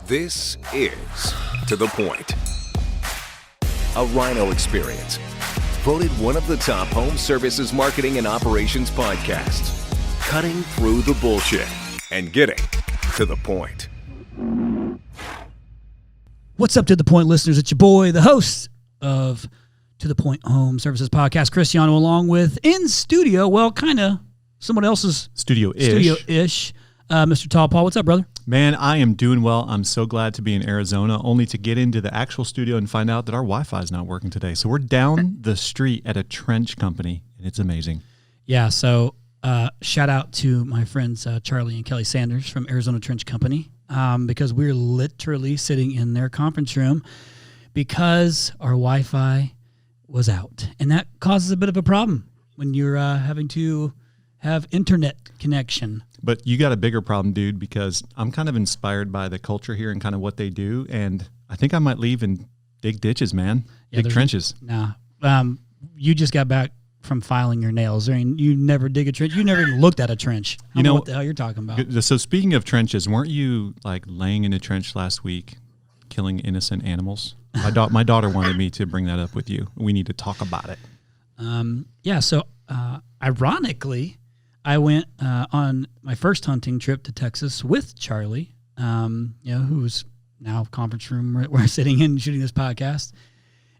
This is To The Point, a Rhino experience. Voted one of the top home services marketing and operations podcasts. Cutting through the bullshit and getting to the point. What's up, To The Point listeners? It's your boy, the host of To The Point Home Services Podcast, Cristiano, along with in studio, well, kind of someone else's studio-ish, Mr. Tall Paul. What's up, brother? Man, I am doing well. I'm so glad to be in Arizona, only to get into the actual studio and find out that our Wi-Fi is not working today. So we're down the street at a trench company, and it's amazing. Yeah, so shout out to my friends Charlie and Kelly Sanders from Arizona Trench Company, because we're literally sitting in their conference room because our Wi-Fi was out. And that causes a bit of a problem when you're having to have internet connection. But you got a bigger problem, dude, because I'm kind of inspired by the culture here and kind of what they do. And I think I might leave and dig ditches, man. Dig trenches. Nah. You just got back from filing your nails. I mean, you never dig a trench. You never even looked at a trench. I don't know what the hell you're talking about. So speaking of trenches, weren't you like laying in a trench last week, killing innocent animals? My daughter wanted me to bring that up with you. We need to talk about it. Yeah. So ironically, I went on my first hunting trip to Texas with Charlie, who's now conference room where we're sitting in shooting this podcast.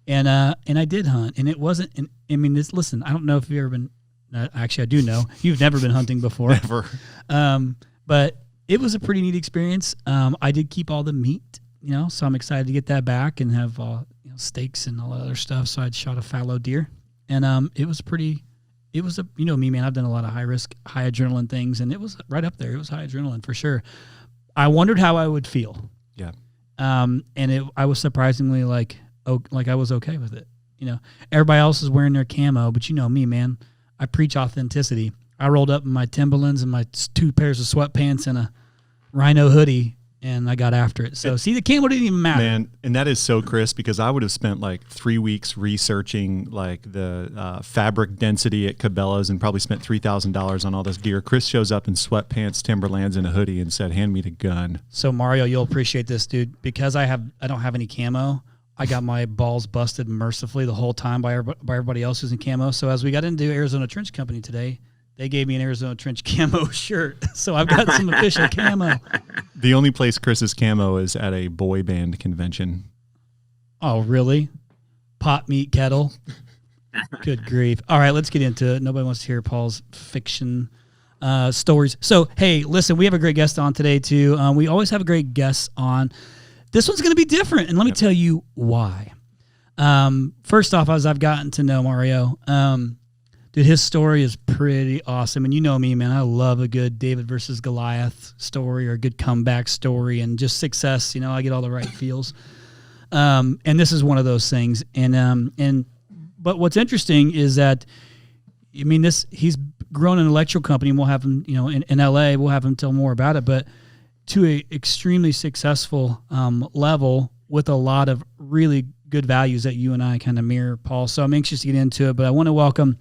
And I did hunt, and it wasn't. Listen, I don't know if you've ever been. Actually, I do know you've never been hunting before. Never. But it was a pretty neat experience. I did keep all the meat, so I'm excited to get that back and have steaks and all that other stuff. So I shot a fallow deer, and it was pretty. It was me, man. I've done a lot of high risk, high adrenaline things, and it was right up there. It was high adrenaline for sure. I wondered how I would feel. Yeah. I was surprisingly like I was okay with it. Everybody else is wearing their camo, but me, man. I preach authenticity. I rolled up in my Timberlands and my 2 pairs of sweatpants and a Rhino hoodie, and I got after it. So, see, the camo didn't even matter. Man, and that is so Chris, because I would have spent like 3 weeks researching like the fabric density at Cabela's and probably spent $3,000 on all this gear. Chris shows up in sweatpants, Timberlands, and a hoodie and said, "Hand me the gun." So, Mario, you'll appreciate this, dude, because I don't have any camo. I got my balls busted mercifully the whole time by everybody else who's in camo. So as we got into Arizona Trench Company today, they gave me an Arizona Trench camo shirt. So I've got some official camo. The only place Chris's camo is at a boy band convention. Oh, really? Pot meat kettle? Good grief. All right, let's get into it. Nobody wants to hear Paul's fiction stories. So, hey, listen, we have a great guest on today, too. We always have a great guest on. This one's going to be different, and let me tell you why. First off, as I've gotten to know Mario, dude, his story is pretty awesome. And you know me, man, I love a good David versus Goliath story or a good comeback story and just success. I get all the right feels. And this is one of those things. But what's interesting is that, he's grown an electrical company, and we'll have him, in LA, we'll have him tell more about it. But to a extremely successful level with a lot of really good values that you and I kind of mirror, Paul. So I'm anxious to get into it, but I want to welcome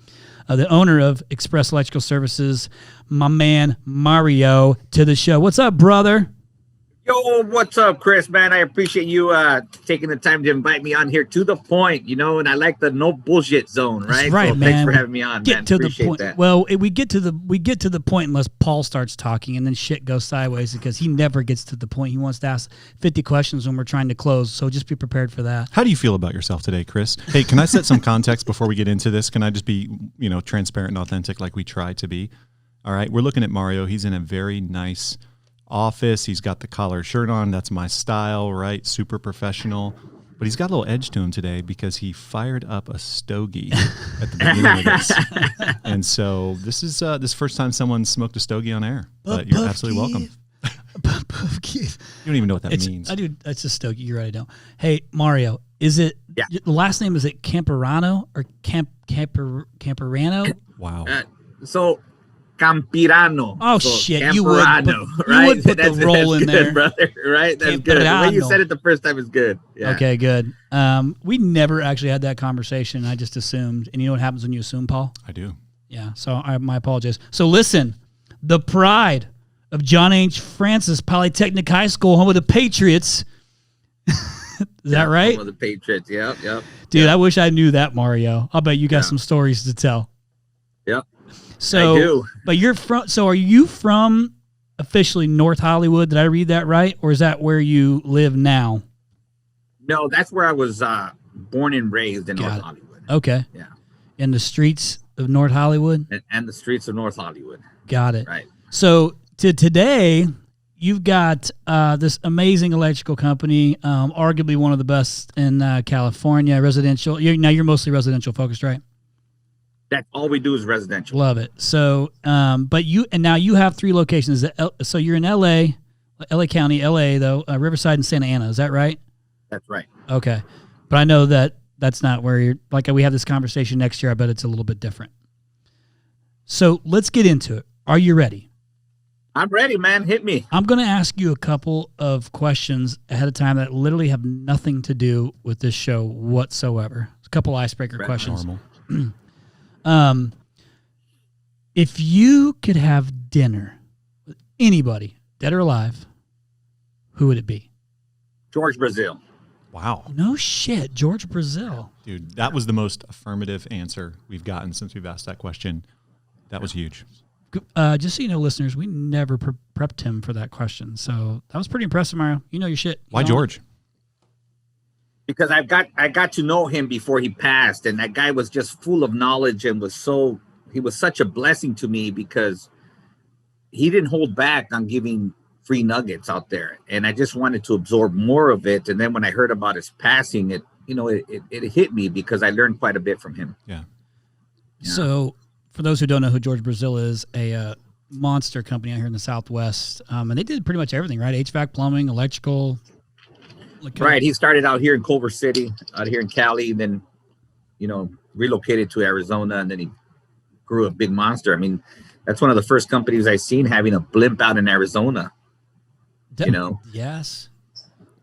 the owner of Express Electrical Services, my man Mario, to the show. What's up, brother? Yo, what's up, Chris, man? I appreciate you taking the time to invite me on here to the point, and I like the no bullshit zone, right? That's right, so man. Thanks for having me on, get man. To appreciate the point. That. Well, we get to the point unless Paul starts talking, and then shit goes sideways because he never gets to the point. He wants to ask 50 questions when we're trying to close, so just be prepared for that. How do you feel about yourself today, Chris? Hey, can I set some context before we get into this? Can I just be, transparent and authentic like we try to be? All right, we're looking at Mario. He's in a very nice office. He's got the collar shirt on. That's my style, right? Super professional. But he's got a little edge to him today because he fired up a stogie at the beginning of this. And so this is first time someone smoked a stogie on air. But you're absolutely welcome. You don't even know what that means. I do. It's a stogie. You're right. I don't. Hey, Mario, is it the last name? Is it Campirano or Campirano? Wow. So Campirano. Oh, so shit. Campirano, You would right? put the roll in good, there. Brother, right? That's good. The way you said it the first time is good. Yeah. Okay, good. We never actually had that conversation. I just assumed. And you know what happens when you assume, Paul? I do. Yeah, so my apologies. So listen, the pride of John H. Francis Polytechnic High School, home of the Patriots. Is that right? Home of the Patriots. Yep. Dude, I wish I knew that, Mario. I'll bet you got some stories to tell. Yep. So, I do. But you're from. So, are you from officially North Hollywood? Did I read that right, or is that where you live now? No, that's where I was born and raised in North Hollywood. Okay. Yeah. In the streets of North Hollywood. And the streets of North Hollywood. Got it. Right. So today, you've got this amazing electrical company, arguably one of the best in California, residential. Now you're mostly residential focused, right? That's all we do is residential. Love it. So, but now you have 3 locations. So you're in LA County, LA though, Riverside and Santa Ana. Is that right? That's right. Okay. But I know that's not where you're, like we have this conversation next year. I bet it's a little bit different. So let's get into it. Are you ready? I'm ready, man. Hit me. I'm going to ask you a couple of questions ahead of time that literally have nothing to do with this show whatsoever. A couple icebreaker questions. Normal. If you could have dinner with anybody, dead or alive, who would it be? George Brazil. Wow. No shit, George Brazil. Dude, that was the most affirmative answer we've gotten since we've asked that question. That was huge. Just so you know, listeners, we never prepped him for that question. So that was pretty impressive, Mario. You know your shit. Why George? Because I got to know him before he passed, and that guy was just full of knowledge and he was such a blessing to me because he didn't hold back on giving free nuggets out there, and I just wanted to absorb more of it. And then when I heard about his passing, it hit me because I learned quite a bit from him. Yeah. So for those who don't know who George Brazil is, a monster company out here in the Southwest, and they did pretty much everything, right? HVAC, plumbing, electrical. Right. He started out here in Culver City, out here in Cali, and then, relocated to Arizona, and then he grew a big monster. I mean, that's one of the first companies I've seen having a blimp out in Arizona. Yes,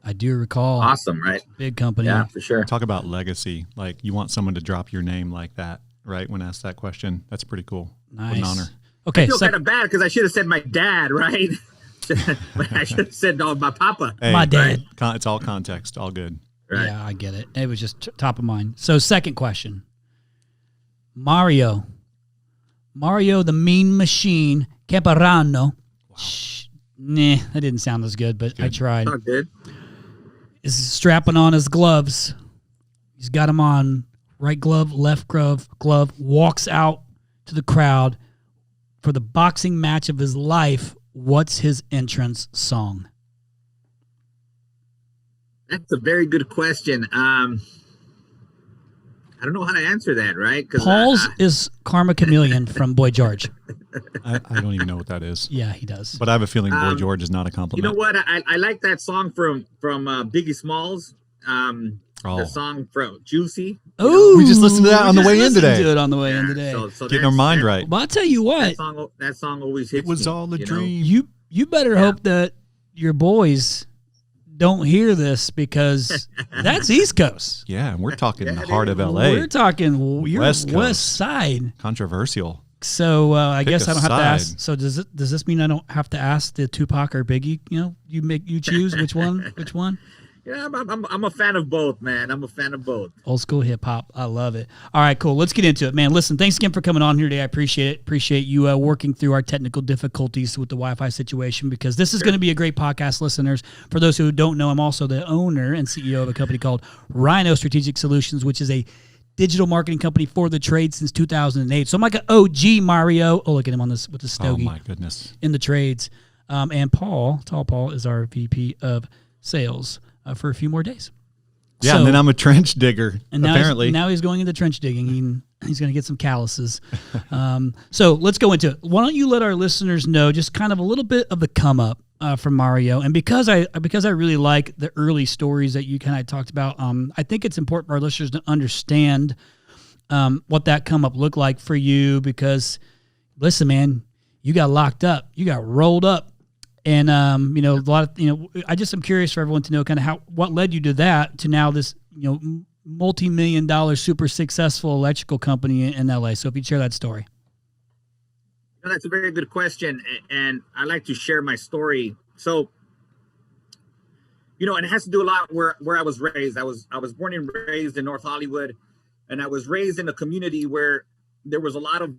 I do recall. Awesome, right? Big company. Yeah, for sure. Talk about legacy. Like, you want someone to drop your name like that, right? When asked that question. That's pretty cool. Nice. What an honor. Okay. I feel kind of bad because I should have said my dad, right? I should have said my papa. Hey, my dad. Right? It's all context. All good. Right. Yeah, I get it. It was just top of mind. So second question. Mario the Mean Machine Campirano. Wow. Nah, that didn't sound as good, but I tried. Not good. Is strapping on his gloves. He's got them on. Right glove, left glove, walks out to the crowd for the boxing match of his life. What's his entrance song? That's a very good question. I don't know how to answer that, right? Paul's is Karma Chameleon from Boy George. I don't even know what that is. Yeah, he does. But I have a feeling Boy George is not a compliment. You know what? I like that song from Biggie Smalls. The song from Juicy. Oh, we just listened to that on the way in today. To it on the way in today. So getting our mind right. Well, I'll tell you what. That song always hits. It was me, all a dream. You better hope that your boys don't hear this because that's East Coast. Yeah, and we're talking the heart of LA. We're talking your West Side. Controversial. So I guess I don't have to ask. side. So does this mean I don't have to ask the Tupac or Biggie? You choose which one. Which one? Yeah, I'm a fan of both, man. I'm a fan of both. Old school hip hop. I love it. All right, cool. Let's get into it, man. Listen, thanks again for coming on here today. I appreciate it. Appreciate you working through our technical difficulties with the Wi-Fi situation because this is going to be a great podcast, listeners. For those who don't know, I'm also the owner and CEO of a company called Rhino Strategic Solutions, which is a digital marketing company for the trade since 2008. So I'm like an OG, Mario. Oh, look at him on this with the stogie. Oh, my goodness. In the trades. And Tall Paul, is our VP of sales for a few more days. Yeah, and then I'm a trench digger, and now apparently. Now he's going into trench digging. He's going to get some calluses. So let's go into it. Why don't you let our listeners know just kind of a little bit of the come up from Mario? And because I really like the early stories that you kind of talked about, I think it's important for our listeners to understand what that come up looked like for you. Because listen, man, you got locked up, you got rolled up. And, a lot of, I just am curious for everyone to know kind of what led you to that, to now this, multi-million-dollar super successful electrical company in LA. So if you'd share that story. No, that's a very good question, and I like to share my story. So, and it has to do a lot where I was raised. I was born and raised in North Hollywood, and I was raised in a community where there was a lot of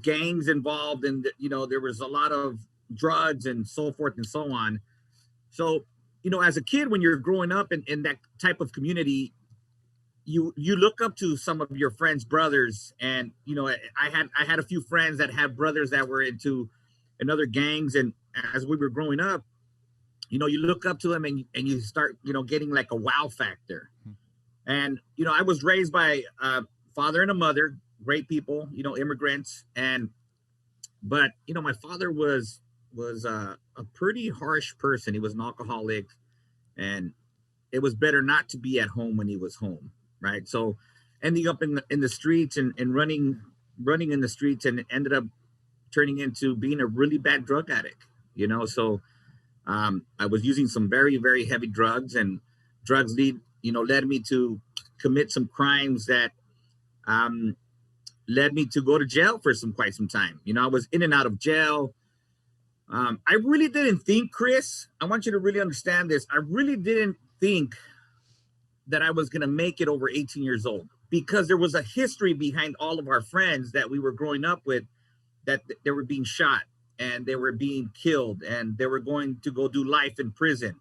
gangs involved, and there was a lot of drugs and so forth and so on. So, as a kid, when you're growing up in that type of community, you look up to some of your friends' brothers, and I had a few friends that had brothers that were into other gangs, and as we were growing up, you look up to them, and you start getting like a wow factor. And I was raised by a father and a mother, great people, immigrants, but my father was a pretty harsh person. He was an alcoholic, and it was better not to be at home when he was home. Right. So ending up in the streets and running in the streets, and ended up turning into being a really bad drug addict, So I was using some very, very heavy drugs, and drugs led me to commit some crimes that led me to go to jail for quite some time. I was in and out of jail. I really didn't think, Chris, I want you to really understand this. I really didn't think that I was going to make it over 18 years old, because there was a history behind all of our friends that we were growing up with, that they were being shot and they were being killed and they were going to go do life in prison.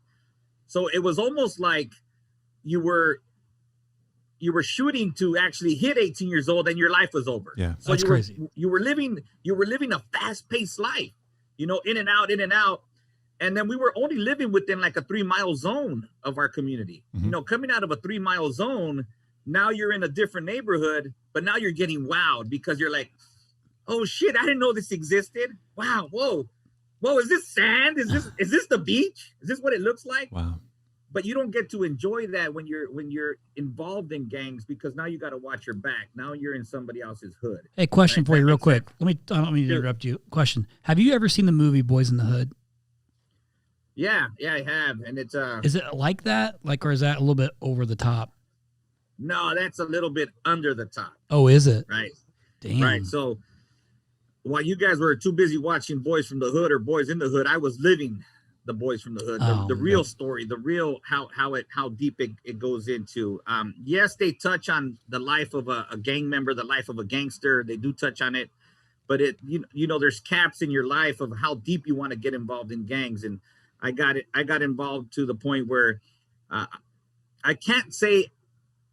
So it was almost like you were shooting to actually hit 18 years old and your life was over. Yeah, so that's crazy. You were living a fast-paced life, in and out. And then we were only living within like a 3-mile zone of our community. Mm-hmm. Coming out of a 3-mile zone, now you're in a different neighborhood, but now you're getting wowed because you're like, oh shit, I didn't know this existed. Wow, whoa, is this sand? Is this the beach? Is this what it looks like? Wow. But you don't get to enjoy that when you're involved in gangs, because now you got to watch your back. Now you're in somebody else's hood. Hey, question for you real quick. I don't mean to interrupt you. Question. Have you ever seen the movie Boys in the Hood? Yeah, I have. And it's Is it like that? Or is that a little bit over the top? No, that's a little bit under the top. Oh, is it? Right. Damn. Right. So while you guys were too busy watching Boys from the Hood or Boys in the Hood, I was living the Boys from the Hood, the real story, the real how deep it goes into. Yes, they touch on the life of a gang member, the life of a gangster. They do touch on it, but there's caps in your life of how deep you want to get involved in gangs. And I got involved to the point where I can't say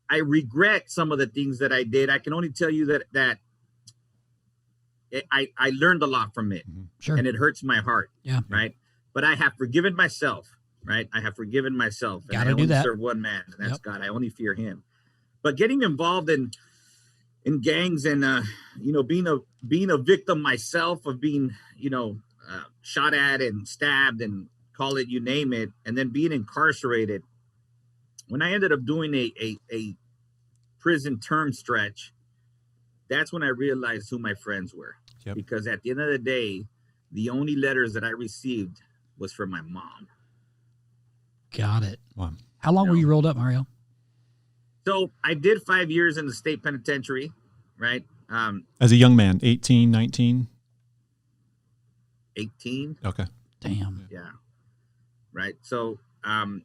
I regret some of the things that I did. I can only tell you that I learned a lot from it. Sure. And it hurts my heart. Yeah. Right. But I have forgiven myself. Right. I have forgiven myself. And Gotta I do only that. serve one man, and that's God. I only fear him. But getting involved in gangs and being a victim myself of being shot at and stabbed and call it, you name it, and then being incarcerated. When I ended up doing a prison term stretch, that's when I realized who my friends were. Yep. Because at the end of the day, the only letters that I received was from my mom. Got it. Wow. How long were you rolled up, Mario? So I did 5 years in the state penitentiary, right? As a young man, 18, 19? 18. Okay. Damn. Yeah. Right. So, and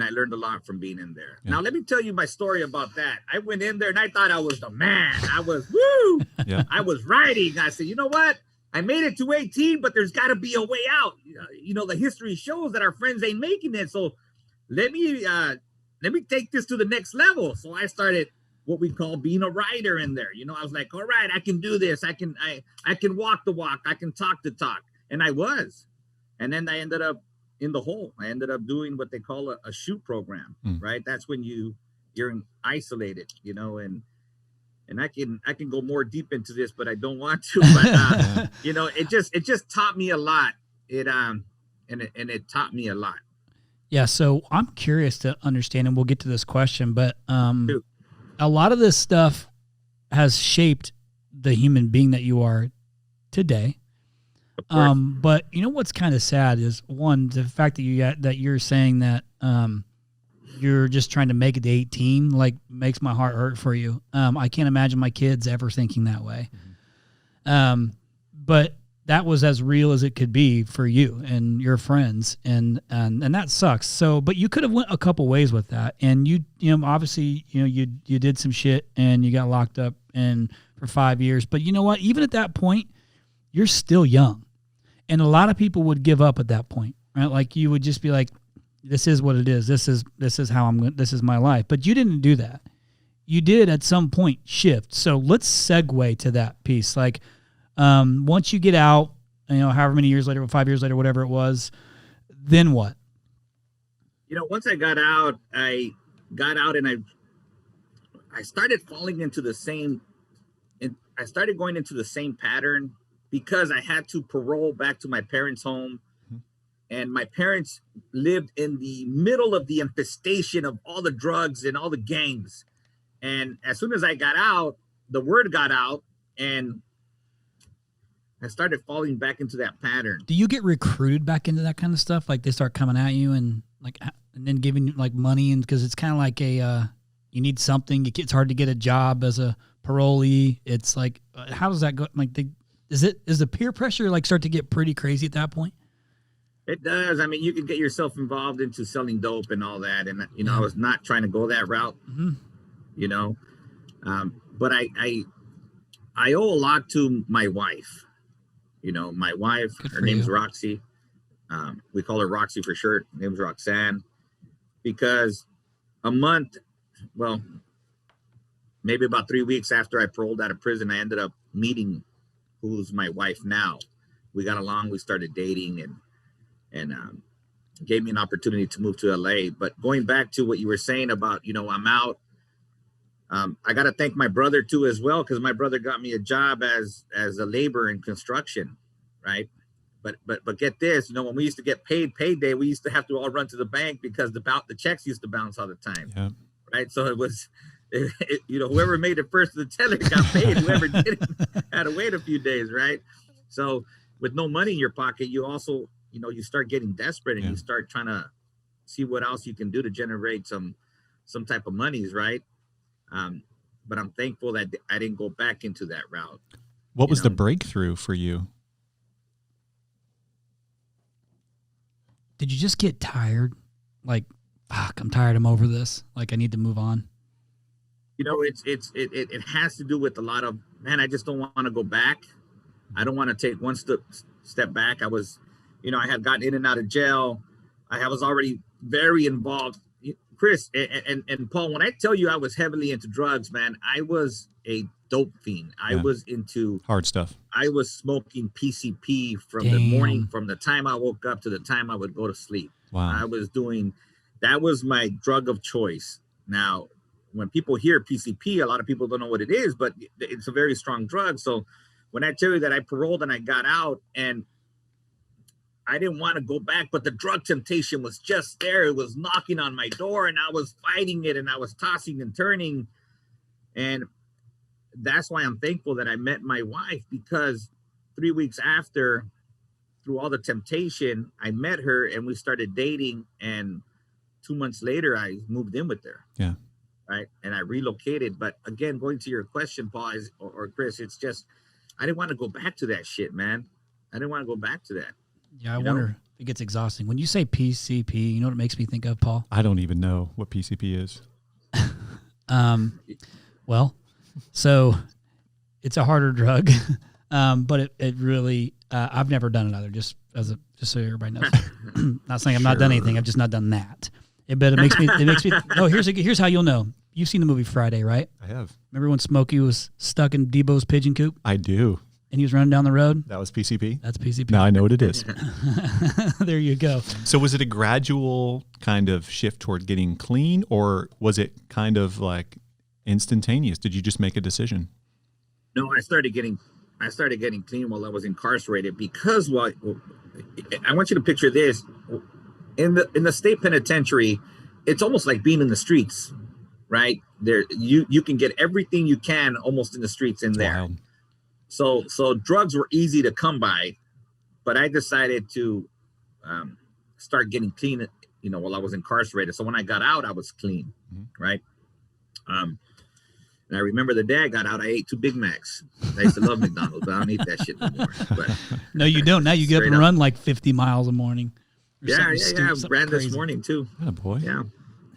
I learned a lot from being in there. Yeah. Now, let me tell you my story about that. I went in there and I thought I was the man. I was, woo! Yeah. I was riding. I said, you know what? I made it to 18, but there's got to be a way out. The history shows that our friends ain't making it. So let me take this to the next level. So I started what we call being a rider in there. I was like, all right, I can do this. I can walk the walk. I can talk the talk. And I was. And then I ended up in the hole. I ended up doing what they call a shoot program, right? That's when you're isolated, and I can go more deep into this, but I don't want to. But it just taught me a lot. It taught me a lot. Yeah. So I'm curious to understand, and we'll get to this question, but a lot of this stuff has shaped the human being that you are today. But what's kind of sad is, one, the fact that you're saying that you're just trying to make it to 18, makes my heart hurt for you. I can't imagine my kids ever thinking that way. But that was as real as it could be for you and your friends, and that sucks. So, but you could have went a couple ways with that, and you obviously you did some shit and you got locked up and for 5 years. But you know what? Even at that point, you're still young, and a lot of people would give up at that point, right? Like you would just be like, "This is what it is. This is how I'm going. This is my life." But you didn't do that. You did at some point shift. So let's segue to that piece, like. Once you get out, however many years later, 5 years later, whatever it was, then what? Once I got out, and I started falling into the same, and I started going into the same pattern because I had to parole back to my parents' home. And my parents lived in the middle of the infestation of all the drugs and all the gangs. And as soon as I got out, the word got out, and I started falling back into that pattern. Do you get recruited back into that kind of stuff? Like they start coming at you and then giving you like money, and because it's kind of like you need something. It's hard to get a job as a parolee. It's like, how does that go? Like, is the peer pressure like start to get pretty crazy at that point? It does. I mean, you can get yourself involved into selling dope and all that, and I was not trying to go that route. But I owe a lot to my wife. My wife, her name's Roxy. We call her Roxy for short. Her name's Roxanne. Because maybe about 3 weeks after I paroled out of prison, I ended up meeting who's my wife now. We got along, we started dating, and gave me an opportunity to move to LA. But going back to what you were saying about, I'm out. I got to thank my brother too as well, because my brother got me a job as a laborer in construction, right? But get this, when we used to get payday, we used to have to all run to the bank because the checks used to bounce all the time, right? So it was, whoever made it first to the teller got paid. Whoever didn't had to wait a few days, right? So with no money in your pocket, you also, you start getting desperate and you start trying to see what else you can do to generate some type of monies, right? But I'm thankful that I didn't go back into that route. What was the breakthrough for you? Did you just get tired? Like, fuck, I'm tired. I'm over this. Like, I need to move on. It has to do with a lot of, man, I just don't want to go back. I don't want to take one step back. I was, I had gotten in and out of jail. I was already very involved. Chris and Paul, when I tell you I was heavily into drugs, man, I was a dope fiend. I was into hard stuff. I was smoking PCP from the morning, from the time I woke up to the time I would go to sleep. Wow. That was my drug of choice. Now, when people hear PCP, a lot of people don't know what it is, but it's a very strong drug. So when I tell you that I paroled and I got out, and I didn't want to go back, but the drug temptation was just there. It was knocking on my door, and I was fighting it, and I was tossing and turning. And that's why I'm thankful that I met my wife, because 3 weeks after, through all the temptation, I met her and we started dating. And 2 months later, I moved in with her. Yeah. Right. And I relocated. But again, going to your question, Paul or Chris, it's just, I didn't want to go back to that shit, man. I didn't want to go back to that. Yeah, I wonder if it gets exhausting. When you say PCP, you know what it makes me think of, Paul? I don't even know what PCP is. Well, so it's a harder drug, but it really, I've never done it either, just so everybody knows. Not saying I've not done anything, I've just not done that. But it makes me, oh, here's how you'll know. You've seen the movie Friday, right? I have. Remember when Smokey was stuck in Debo's pigeon coop? I do. And he was running down the road? That was PCP? That's PCP. Now I know what it is. There you go. So was it a gradual kind of shift toward getting clean, or was it kind of like instantaneous? Did you just make a decision? No, I started getting clean while I was incarcerated, because I want you to picture this. In the state penitentiary, it's almost like being in the streets, right? There you can get everything you can almost in the streets in there. Wild. So drugs were easy to come by, but I decided to start getting clean, while I was incarcerated. So when I got out, I was clean, right? And And I remember the day I got out, I ate 2 Big Macs. I used to love McDonald's, but I don't eat that shit no more. But No, you don't. Now you get up Straight and up. run like 50 miles a morning. or yeah, something yeah, stupid, yeah. something Ran this crazy. morning too. Oh, boy. Yeah.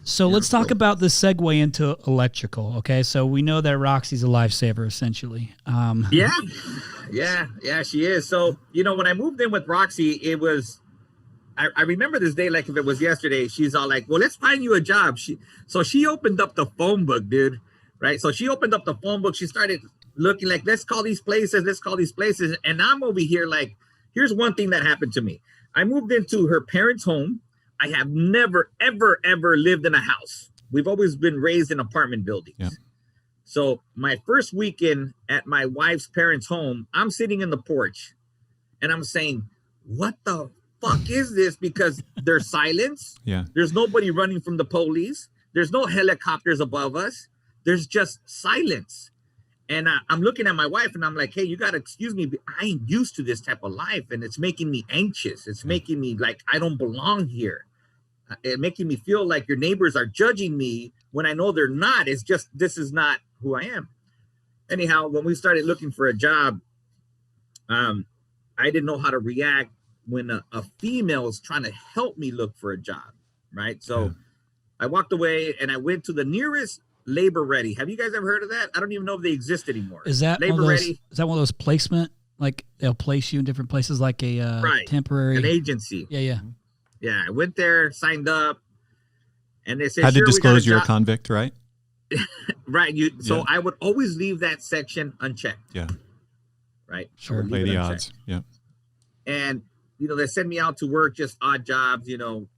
So Yeah, let's talk so- about the segue into electrical. Okay, so we know that Roxy's a lifesaver essentially. Yeah. Yeah, she is. So, when I moved in with Roxy, it was I remember this day like if it was yesterday. She's all like, well, let's find you a job. So she opened up the phone book, dude. Right. So she opened up the phone book. She started looking like, let's call these places. And I'm over here like, here's one thing that happened to me. I moved into her parents' home. I have never, ever, ever lived in a house. We've always been raised in apartment buildings. Yeah. So my first weekend at my wife's parents' home, I'm sitting in the porch and I'm saying, what the fuck is this? Because there's silence. Yeah. There's nobody running from the police. There's no helicopters above us. There's just silence. And I'm looking at my wife and I'm like, hey, you got to excuse me. But I ain't used to this type of life. And it's making me anxious. It's making me like, I don't belong here. It making me feel like your neighbors are judging me when I know they're not. It's just, this is not who I am. Anyhow, when we started looking for a job, I didn't know how to react when a female is trying to help me look for a job, right? So I walked away and I went to the nearest Labor Ready. Have you guys ever heard of that? I don't even know if they exist anymore. Is that Labor one of those, Ready? Is that one of those placement? Like they'll place you in different places, like a Right. temporary An agency. Yeah. Yeah, I went there, signed up, and they said, Had to sure, we got a disclose you're a job. convict, right? Right. So Yeah. I would always leave that section unchecked. Yeah. Right. Sure. I would Play leave it the unchecked. odds. Yeah. And they send me out to work, just odd jobs,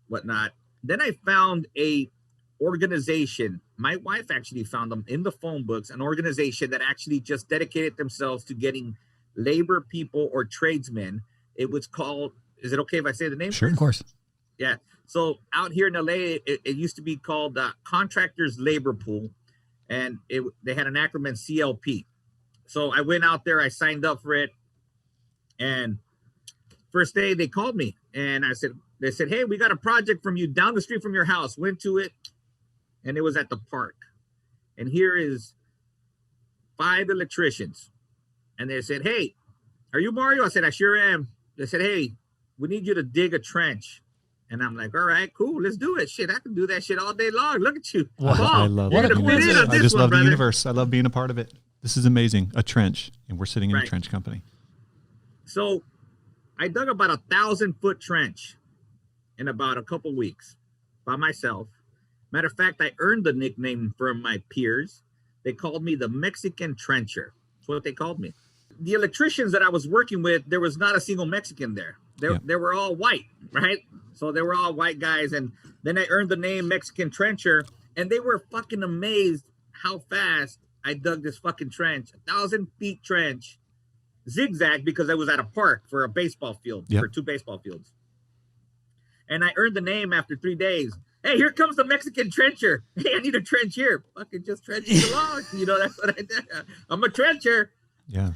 whatnot. Then I found a organization. My wife actually found them in the phone books, an organization that actually just dedicated themselves to getting labor people or tradesmen. It was called, is it okay if I say the name? Sure. Of course. Yeah. So out here in LA, it used to be called Contractors Labor Pool, and they had an acronym CLP. So I went out there, I signed up for it, and first day they called me, and they said, hey, we got a project from you down the street from your house. Went to it, and it was at the park, and here is 5 electricians, and they said, hey, are you Mario? I said, I sure am. They said, hey, we need you to dig a trench. And I'm like, all right, cool, let's do it. Shit, I can do that shit all day long. Look at you. Wow. Paul, I love you're it. gonna fit in on I this just one, love brother. the universe. I love being a part of it. This is amazing. A trench, and we're sitting in a Right. trench company. So I dug about 1,000-foot trench in about a couple weeks by myself. Matter of fact, I earned the nickname from my peers. They called me the Mexican Trencher. That's what they called me. The electricians that I was working with, there was not a single Mexican there. They were all white, right? So they were all white guys. And then I earned the name Mexican Trencher, and they were fucking amazed how fast I dug this fucking trench, 1,000-foot trench, zigzag, because I was at a park for a baseball field, for 2 baseball fields. And I earned the name after 3 days. Hey, here comes the Mexican Trencher. Hey, I need a trench here. Fucking just trench it along. That's what I did. I'm a trencher. Yeah.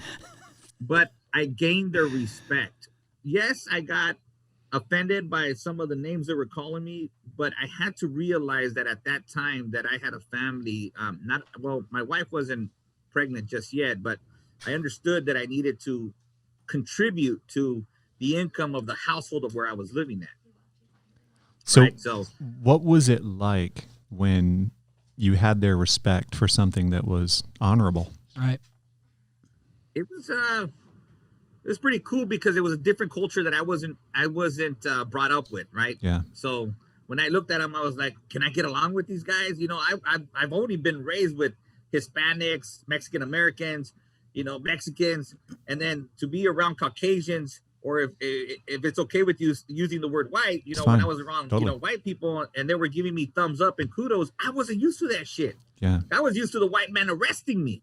But I gained their respect. Yes, I got offended by some of the names they were calling me, but I had to realize that at that time that I had a family. My wife wasn't pregnant just yet, but I understood that I needed to contribute to the income of the household of where I was living at. So, Right? So what was it like when you had their respect for something that was honorable? Right. it was pretty cool because it was a different culture that I wasn't brought up with, right? Yeah. So when I looked at them, I was like, can I get along with these guys? I've only been raised with Hispanics, Mexican Americans, Mexicans, and then to be around Caucasians, or if it's okay with you using the word white, It's when fine. I was around, Totally. white people and they were giving me thumbs up and kudos, I wasn't used to that shit. Yeah. I was used to the white man arresting me,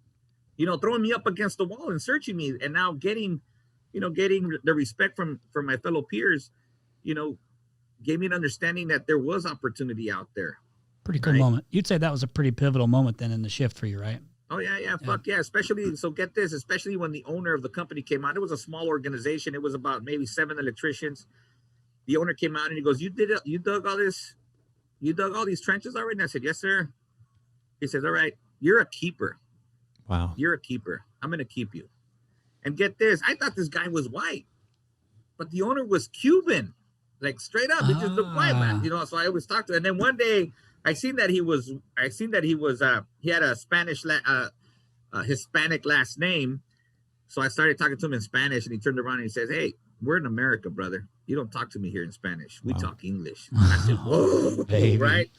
throwing me up against the wall and searching me, and now getting the respect from my fellow peers, gave me an understanding that there was opportunity out there. Pretty cool Right. moment. You'd say that was a pretty pivotal moment then in the shift for you, right? Oh yeah, fuck yeah. Especially, so get this, especially when the owner of the company came out. It was a small organization. It was about maybe 7 electricians. The owner came out and he goes, you dug all these trenches already? And I said, yes, sir. He says, all right, you're a keeper. Wow. You're a keeper. I'm going to keep you. And get this, I thought this guy was white, but the owner was Cuban, like straight up. It just looked white, man. So I always talked to him. And then one day I seen that he had a Hispanic last name. So I started talking to him in Spanish, and he turned around and he says, "Hey, we're in America, brother. You don't talk to me here in Spanish. We talk English." I said, "Whoa, baby. Right?"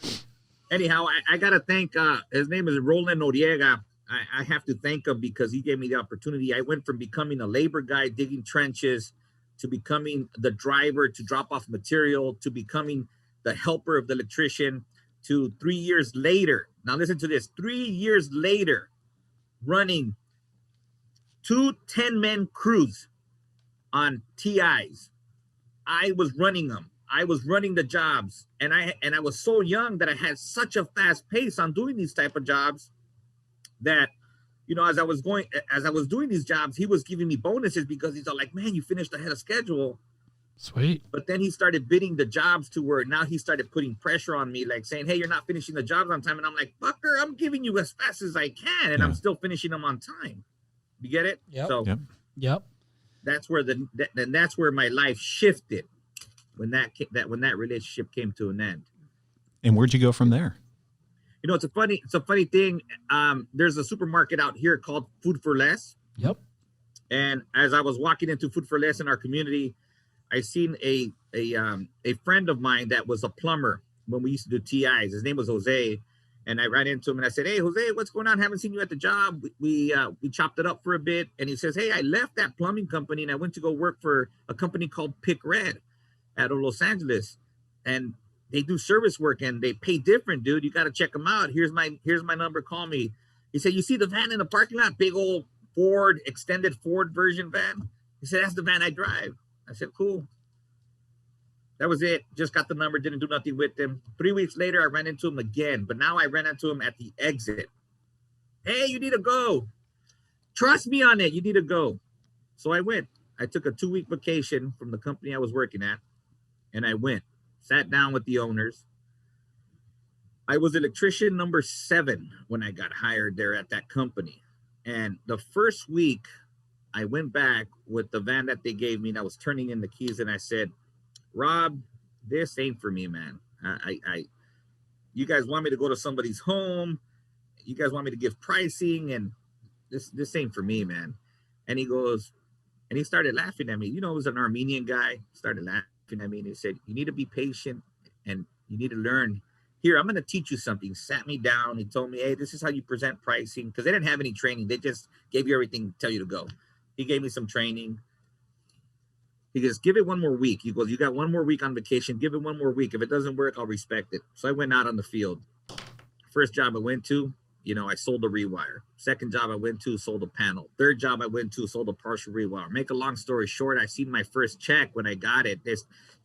Anyhow, I got to thank, his name is Roland Noriega. I have to thank him because he gave me the opportunity. I went from becoming a labor guy digging trenches to becoming the driver to drop off material to becoming the helper of the electrician to 3 years later. Now listen to this. 3 years later, running 2 10-man crews on TIs. I was running them. I was running the jobs, and I was so young that I had such a fast pace on doing these type of jobs that, as I was doing these jobs, he was giving me bonuses because he's all like, "Man, you finished ahead of schedule." Sweet. But then he started bidding the jobs to where now he started putting pressure on me, like saying, "Hey, you're not finishing the jobs on time." And I'm like, "Fucker, I'm giving you as fast as I can, and I'm still finishing them on time." You get it? Yep. So Yep. that's where that's where my life shifted when that relationship came to an end. And where'd you go from there? It's a funny thing. There's a supermarket out here called Food for Less. Yep. And as I was walking into Food for Less in our community, I seen a friend of mine that was a plumber when we used to do TIs. His name was Jose. And I ran into him and I said, "Hey, Jose, what's going on? Haven't seen you at the job." We chopped it up for a bit. And he says, "Hey, I left that plumbing company and I went to go work for a company called Pick Red out of Los Angeles. And they do service work and they pay different, dude. You got to check them out. Here's my number. Call me." He said, "You see the van in the parking lot? Big old extended Ford version van?" He said, "That's the van I drive." I said, "Cool." That was it. Just got the number, didn't do nothing with him. 3 weeks later, I ran into him again, but now I ran into him at the exit. "Hey, you need to go. Trust me on it. You need to go." So I went. I took a 2-week vacation from the company I was working at, and I went. Sat down with the owners. I was electrician number 7 when I got hired there at that company. And the first week, I went back with the van that they gave me, and I was turning in the keys, and I said, "Rob, this ain't for me, man. You guys want me to go to somebody's home. You guys want me to give pricing, and this ain't for me, man." And he goes, and he started laughing at me. It was an Armenian guy. Started laughing at me, and he said, "You need to be patient, and you need to learn. Here, I'm going to teach you something." Sat me down. He told me, "Hey, this is how you present pricing," because they didn't have any training. They just gave you everything, tell you to go. He gave me some training. He goes, "Give it one more week." He goes, "You got one more week on vacation. Give it one more week. If it doesn't work, I'll respect it." So I went out on the field. First job I went to, I sold a rewire. Second job I went to, sold a panel. Third job I went to, sold a partial rewire. Make a long story short, I seen my first check when I got it.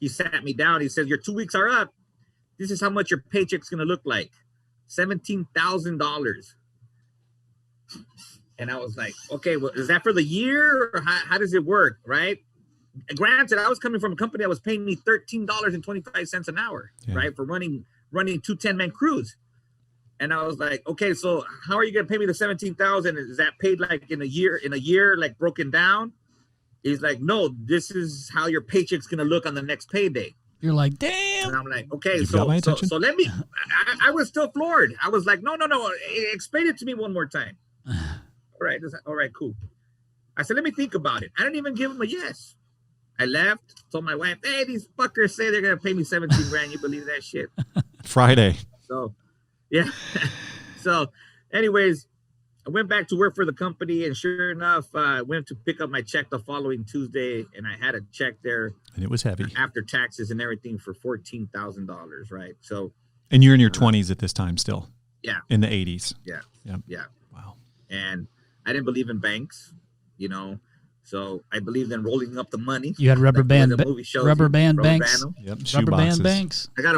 He sat me down. He says, "Your 2 weeks are up. This is how much your paycheck's going to look like. $17,000. And I was like, "Okay, well, is that for the year? Or how does it work?" Right? Granted, I was coming from a company that was paying me $13.25 an hour, right, for running 2 10-man crews. And I was like, "Okay, so how are you going to pay me the $17,000? Is that paid like in a year, like broken down?" He's like, "No, this is how your paycheck's going to look on the next payday." You're like, "Damn." And I'm like, "Okay, You've got my attention? so let me." I was still floored. I was like, "No. Explain it to me one more time." All right, cool. I said, "Let me think about it." I didn't even give him a yes. I left, told my wife, "Hey, these fuckers say they're going to pay me 17 grand. You believe that shit?" Friday. So, yeah. So, anyways, I went back to work for the company, and sure enough, I went to pick up my check the following Tuesday, and I had a check there. And it was heavy. After taxes and everything for $14,000, right? So. And you're in your 20s at this time still. Yeah. In the 80s. Yeah. Yep. Yeah. Wow. And I didn't believe in banks, So I believed in rolling up the money. You had rubber band banks. Yep. Rubber band Shoeboxes. banks. I got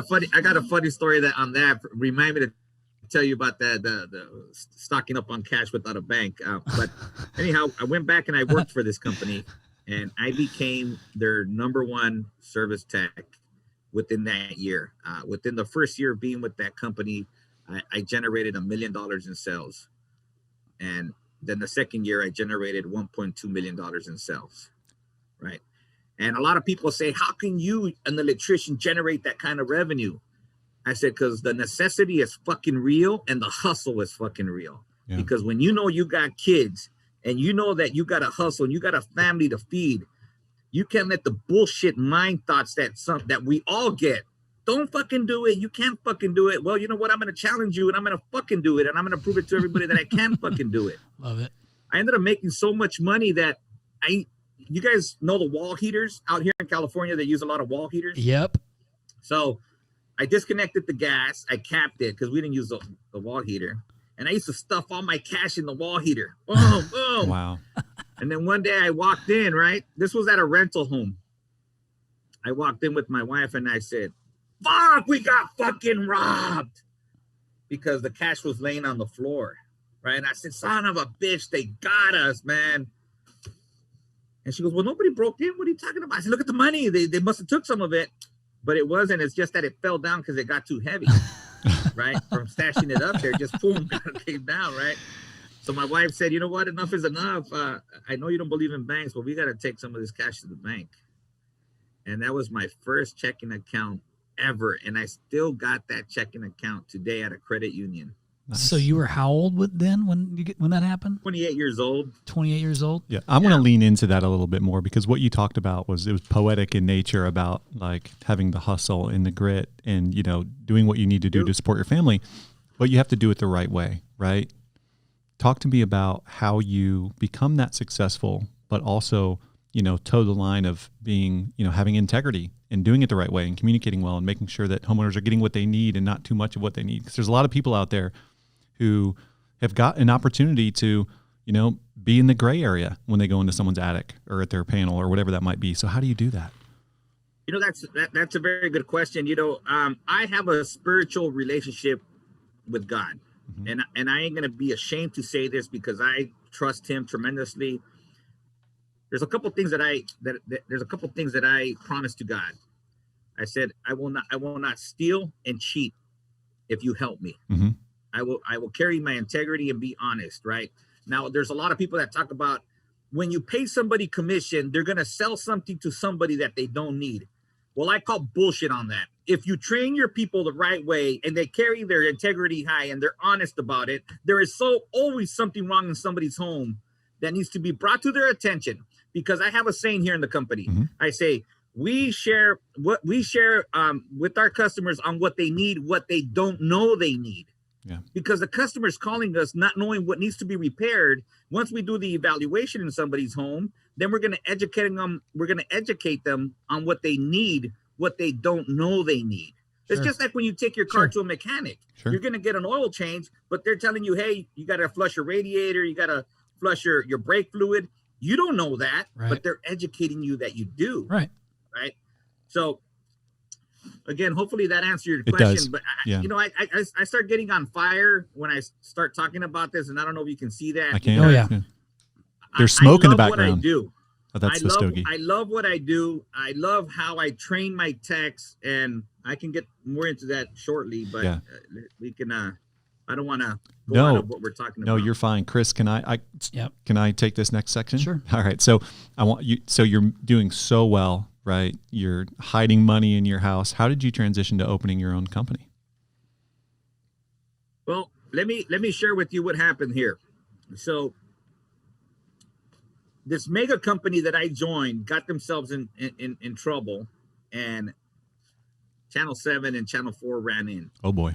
a funny story that remind me to tell you about the stocking up on cash without a bank. But anyhow, I went back and I worked for this company, and I became their number 1 service tech within that year. Within the first year of being with that company, I generated $1 million in sales. And Then the second year, I generated $1.2 million in sales, right? And a lot of people say, how can you, an electrician, generate that kind of revenue? I said, because the necessity is fucking real and the hustle is fucking real. Yeah. Because when you know you got kids and you know that you got to hustle and you got a family to feed, you can't let the bullshit mind thoughts that we all get. Don't fucking do it. You can't fucking do it. Well, you know what? I'm going to challenge you and I'm going to fucking do it. And I'm going to prove it to everybody that I can fucking do it. Love it. I ended up making so much money that you guys know the wall heaters out here in California that use a lot of wall heaters? Yep. So I disconnected the gas. I capped it because we didn't use the wall heater. And I used to stuff all my cash in the wall heater. Boom, boom. Wow. And then one day I walked in, right? This was at a rental home. I walked in with my wife and I said, fuck, we got fucking robbed. Because the cash was laying on the floor, right? And I said, son of a bitch, they got us, man. And she goes, well, nobody broke in. What are you talking about? I said, look at the money. They must have took some of it. But it wasn't. It's just that it fell down because it got too heavy, right? From stashing it up there, just boom, came down, right? So my wife said, you know what? Enough is enough. I know you don't believe in banks, but we got to take some of this cash to the bank. And that was my first checking account ever. And I still got that checking account today at a credit union. Nice. So you were how old when that happened? 28 years old. 28 years old? Yeah. I want to lean into that a little bit more because what you talked about it was poetic in nature about like having the hustle and the grit and, you know, doing what you need to do to support your family, but you have to do it the right way, right? Talk to me about how you become that successful, but also, you know, toe the line of being, you know, having integrity and doing it the right way and communicating well and making sure that homeowners are getting what they need and not too much of what they need. Because there's a lot of people out there who have got an opportunity to, you know, be in the gray area when they go into someone's attic or at their panel or whatever that might be. So how do you do that? You know, that's a very good question. You know, I have a spiritual relationship with God. Mm-hmm. And I ain't going to be ashamed to say this because I trust him tremendously. There's a couple things that I promised to God. I said, I will not steal and cheat if you help me. Mm-hmm. I will carry my integrity and be honest, right? Now, there's a lot of people that talk about when you pay somebody commission, they're going to sell something to somebody that they don't need. Well, I call bullshit on that. If you train your people the right way and they carry their integrity high and they're honest about it, there is always something wrong in somebody's home that needs to be brought to their attention. Because I have a saying here in the company. Mm-hmm. I say, we share with our customers on what they need, what they don't know they need. Yeah. Because the customer's calling us not knowing what needs to be repaired. Once we do the evaluation in somebody's home, then we're going to educate them. We're going to educate them on what they need, what they don't know they need. Sure. It's just like when you take your car to a mechanic. Sure. You're going to get an oil change, but they're telling you, hey, you got to flush your radiator, you got to flush your brake fluid. You don't know that, right. But they're educating you that you do. Right. Right. So again, hopefully that answers your question. Does. But you know, I start getting on fire when I start talking about this, and I don't know if you can see that. I can. Oh yeah. There's smoke in the background. What I do. Oh, that's the stogie. I love what I do. I love how I train my techs, and I can get more into that shortly. But we can. I don't want to go out of what we're talking about. No, you're fine, Chris. Can I take this next section? Sure. All right. So I want you. So you're doing so well, right? You're hiding money in your house. How did you transition to opening your own company? Well, let me share with you what happened here. So this mega company that I joined got themselves in trouble, and Channel 7 and Channel 4 ran in. Oh boy.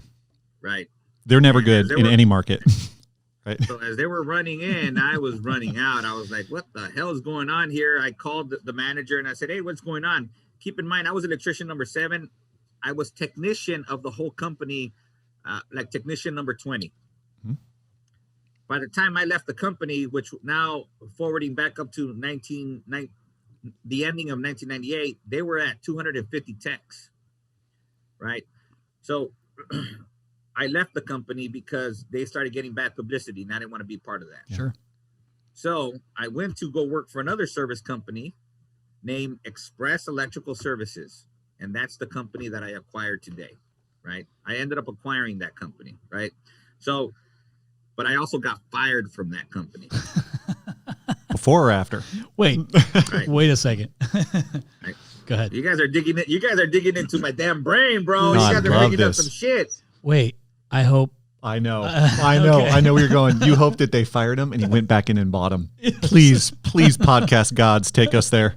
Right. They're never good in any market. Right. So as they were running in, I was running out. I was like, what the hell is going on here? I called the manager and I said, hey, what's going on? Keep in mind, I was electrician number 7. I was technician of the whole company, like technician number 20. Mm-hmm. By the time I left the company, which now forwarding back up to the ending of 1998, they were at 250 techs. Right. So I left the company because they started getting bad publicity and I didn't want to be part of that. Sure. So I went to go work for another service company named Express Electrical Services. And that's the company that I acquired today, right? I ended up acquiring that company, right? So but I also got fired from that company. Before or after? Wait, Right. wait a second. Right. Go ahead. You guys are digging it. You guys are digging into my damn brain, bro. No, You I guys are love making up this. some shit. Wait, I hope. I know. Okay. I know where you're going. You hope that they fired him and he went back in and bought him. Please, podcast gods, take us there.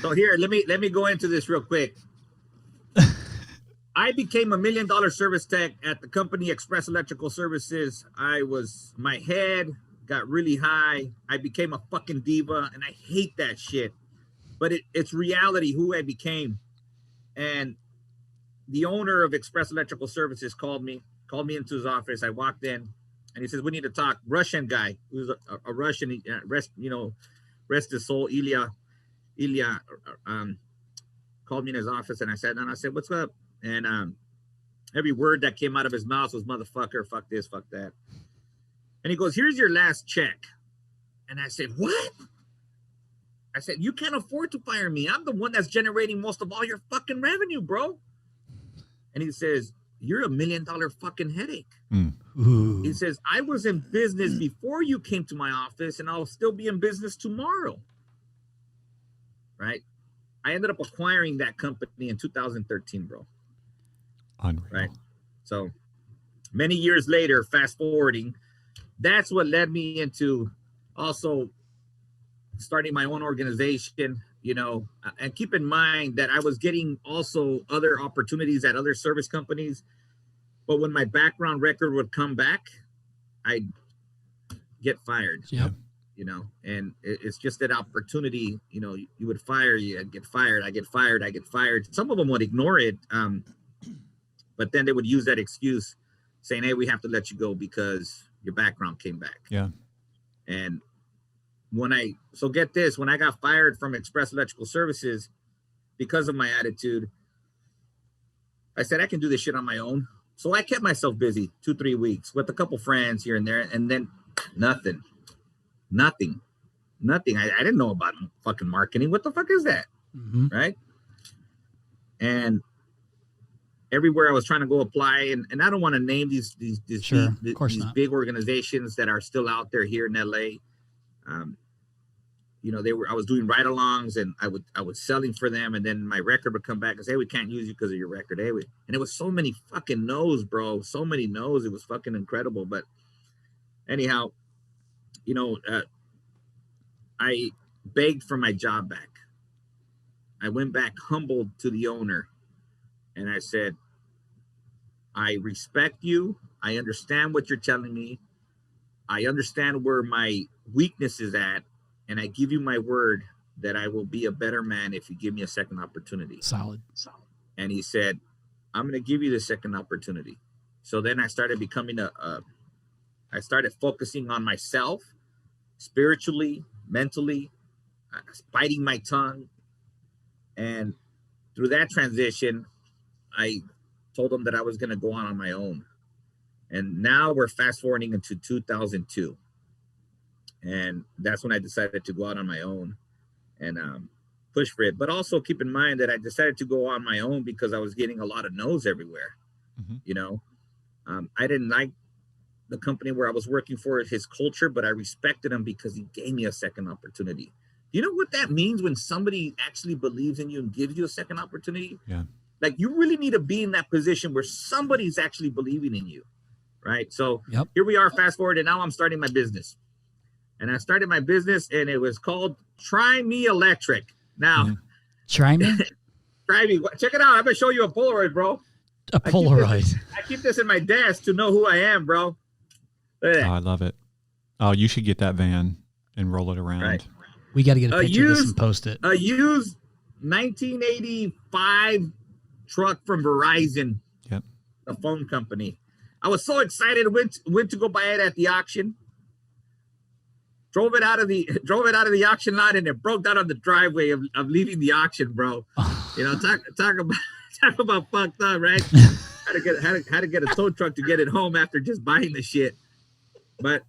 So here, let me go into this real quick. I became $1 million service tech at the company Express Electrical Services. My head got really high. I became a fucking diva, and I hate that shit. But it's reality who I became. And the owner of Express Electrical Services called me into his office. I walked in, and he says, "We need to talk." Russian guy, who's a Russian, rest his soul, Ilya, called me in his office, and I sat down. I said, "What's up?" And every word that came out of his mouth was "motherfucker," "fuck this," "fuck that." And he goes, "Here's your last check." And I said, "What?" I said, "You can't afford to fire me. I'm the one that's generating most of all your fucking revenue, bro." And he says, "You're $1 million fucking headache." Ooh. He says, "I was in business before you came to my office, and I'll still be in business tomorrow." Right? I ended up acquiring that company in 2013, bro. Unreal. Right? So many years later, fast forwarding, that's what led me into also starting my own organization, and keep in mind that I was getting also other opportunities at other service companies. But when my background record would come back, I'd get fired. Yep. And it's just that opportunity, you would fire, I'd get fired, I get fired. Some of them would ignore it. But then they would use that excuse saying, "Hey, we have to let you go because your background came back." Yeah. And so get this, when I got fired from Express Electrical Services because of my attitude, I said, I can do this shit on my own. So I kept myself busy 2-3 weeks with a couple friends here and there, and then nothing. I didn't know about fucking marketing. What the fuck is that? Mm-hmm. Right? And everywhere I was trying to go apply, and I don't want to name these Sure, of course these not. big organizations that are still out there here in LA. I was doing ride-alongs, and I was selling for them, and then my record would come back and say, "Hey, we can't use you because of your record." And it was so many fucking no's, bro. So many no's. It was fucking incredible. But anyhow, I begged for my job back. I went back humbled to the owner, and I said, "I respect you. I understand what you're telling me. I understand where my weakness is at. And I give you my word that I will be a better man if you give me a second opportunity." Solid. And he said, "I'm going to give you the second opportunity." So then I started becoming I started focusing on myself spiritually, mentally, biting my tongue. And through that transition, I told him that I was going to go on my own. And now we're fast forwarding into 2002. And that's when I decided to go out on my own and push for it. But also keep in mind that I decided to go on my own because I was getting a lot of no's everywhere. Mm-hmm. I didn't like the company where I was working for, his culture, but I respected him because he gave me a second opportunity. You know what that means when somebody actually believes in you and gives you a second opportunity? Yeah. Like, you really need to be in that position where somebody's actually believing in you, right? So Here we are, fast forward, and now I'm starting my business. And I started my business, and it was called Try Me Electric. Now, Try me? Try me. Check it out. I'm going to show you a Polaroid, bro. A Polaroid. I keep this in my desk to know who I am, bro. Look at that. Oh, I love it. Oh, you should get that van and roll it around. Right. We got to get a picture of this and post it. A used 1985 truck from Verizon, Yep. the phone company. I was so excited. Went to go buy it at the auction. Drove it out of the auction lot, and it broke down on the driveway of leaving the auction, bro. Talk about fucked up, right? Had to get a tow truck to get it home after just buying the shit. But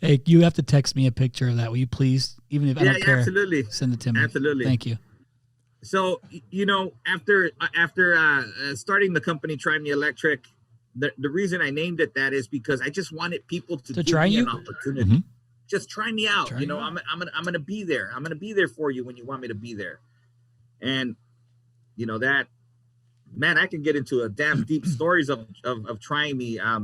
hey, you have to text me a picture of that, will you please? Even if I don't care, absolutely, send it to me. Absolutely, thank you. So after starting the company, Try Me Electric, the reason I named it that is because I just wanted people to give try me you? an opportunity. Mhm. Just try me out. Try You know, you out. I'm gonna be there. I'm gonna be there for you when you want me to be there. And you know that, man, I can get into a damn deep stories of trying me. I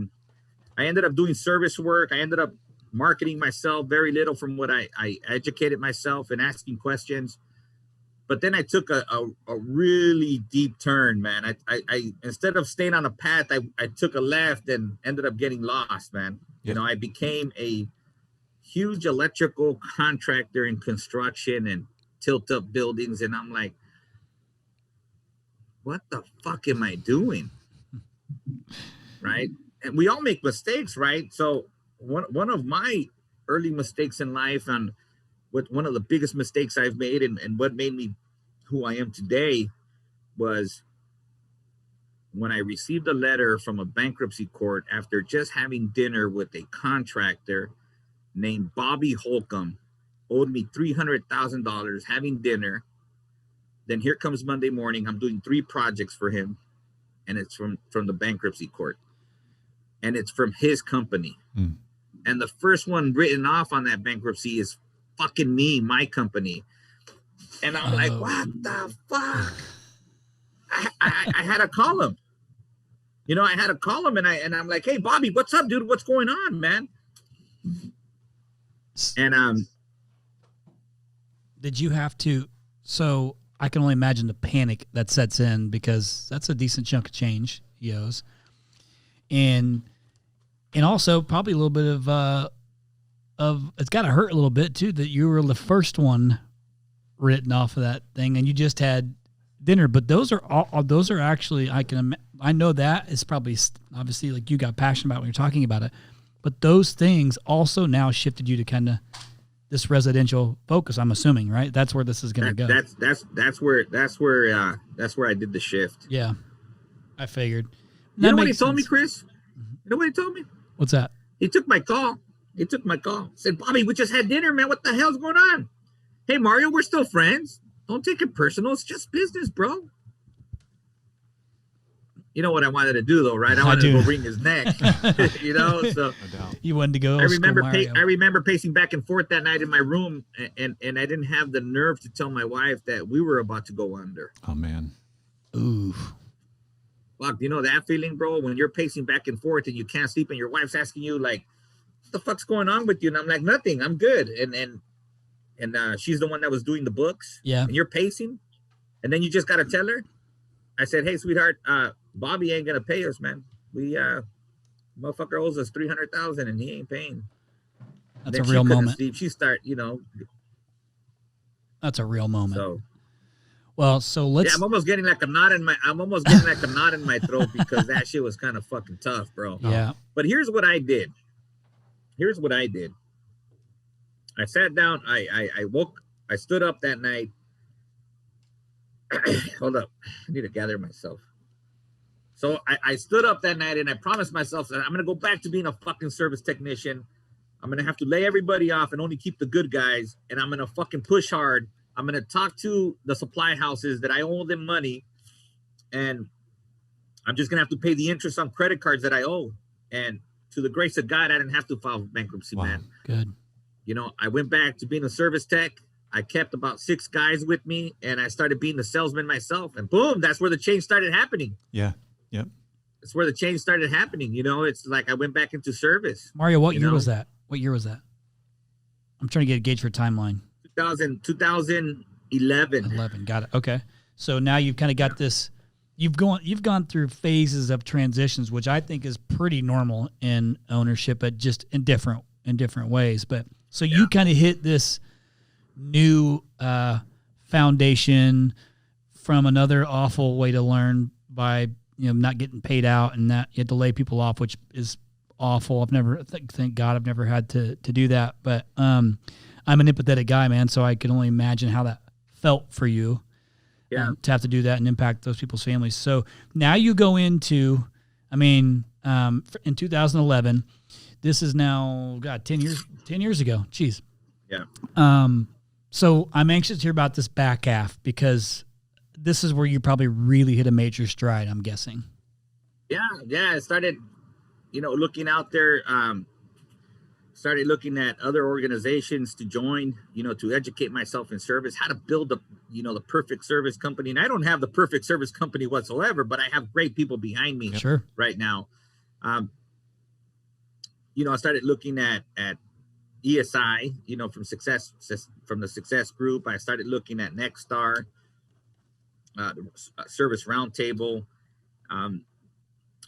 ended up doing service work. I ended up marketing myself very little from what I educated myself and asking questions. But then I took a really deep turn, man. I instead of staying on a path, I took a left and ended up getting lost, man. Yeah. You know, I became a huge electrical contractor in construction and tilt up buildings. And I'm like, what the fuck am I doing? Right. And we all make mistakes, right? So one of my early mistakes in life, and one of the biggest mistakes I've made, and what made me who I am today, was when I received a letter from a bankruptcy court after just having dinner with a contractor named Bobby Holcomb, owed me $300,000, having dinner. Then here comes Monday morning, I'm doing 3 projects for him, and it's from the bankruptcy court, and it's from his company. And the first one written off on that bankruptcy is fucking me, my company. And I'm like, what the fuck? I had to call him. You know, I had to call him, and I'm like, hey, Bobby, what's up, dude? What's going on, man? And did you have to? So I can only imagine the panic that sets in, because that's a decent chunk of change he owes, and also probably a little bit of it's got to hurt a little bit too that you were the first one written off of that thing, and you just had dinner. But those are actually, I know that is probably, obviously, like, you got passionate about when you're talking about it, but those things also now shifted you to kind of this residential focus, I'm assuming, right? That's where this is going to go. That's where I did the shift. Yeah, I figured. You know what he told me, Chris? You know what he told me? What's that? He took my call. Said, Bobby, we just had dinner, man. What the hell's going on? Hey, Mario, we're still friends. Don't take it personal. It's just business, bro. You know what I wanted to do, though, right? I wanted to go wring his neck. You know, so you wanted to go. I remember pacing back and forth that night in my room, and I didn't have the nerve to tell my wife that we were about to go under. Oh man. Ooh. Fuck, you know that feeling, bro? When you're pacing back and forth and you can't sleep, and your wife's asking you, like, what the fuck's going on with you? And I'm like, nothing. I'm good. And she's the one that was doing the books. Yeah. And you're pacing, and then you just gotta tell her. I said, hey, sweetheart, Bobby ain't gonna pay us, man. We motherfucker owes us $300,000 and he ain't paying. That's a real moment. She start, you know. That's a real moment. So, well, so let's. Yeah, I'm almost getting like a knot in my throat because that shit was kind of fucking tough, bro. Yeah. But here's what I did. I sat down. I stood up that night. Hold up. I need to gather myself. So I stood up that night and I promised myself that I'm going to go back to being a fucking service technician. I'm going to have to lay everybody off and only keep the good guys. And I'm going to fucking push hard. I'm going to talk to the supply houses that I owe them money. And I'm just going to have to pay the interest on credit cards that I owe. And to the grace of God, I didn't have to file bankruptcy, man. Good. You know, I went back to being a service tech. I kept about 6 guys with me, and I started being the salesman myself. And boom, that's where the change started happening. Yeah. Yep. That's where the change started happening. You know, it's like I went back into service. Mario, what year was that? What year was that? I'm trying to get a gauge for timeline. 2011. 11. Got it. Okay. So now you've kind of got this. You've gone through phases of transitions, which I think is pretty normal in ownership, but just in different ways. But so you kind of hit this new foundation from another awful way to learn by not getting paid out, and that you had to lay people off, which is awful. I've never thank God I've never had to do that, but I'm an empathetic guy, man, so I can only imagine how that felt for you to have to do that and impact those people's families. So now you go into, in 2011, this is now 10 years ago. Jeez. Yeah. So I'm anxious to hear about this back half, because this is where you probably really hit a major stride, I'm guessing. I started, looking out there. Started looking at other organizations to join, to educate myself in service, how to build the perfect service company. And I don't have the perfect service company whatsoever, but I have great people behind me Sure. right now. I started looking at ESI, from the Success Group. I started looking at Nexstar, Service Roundtable.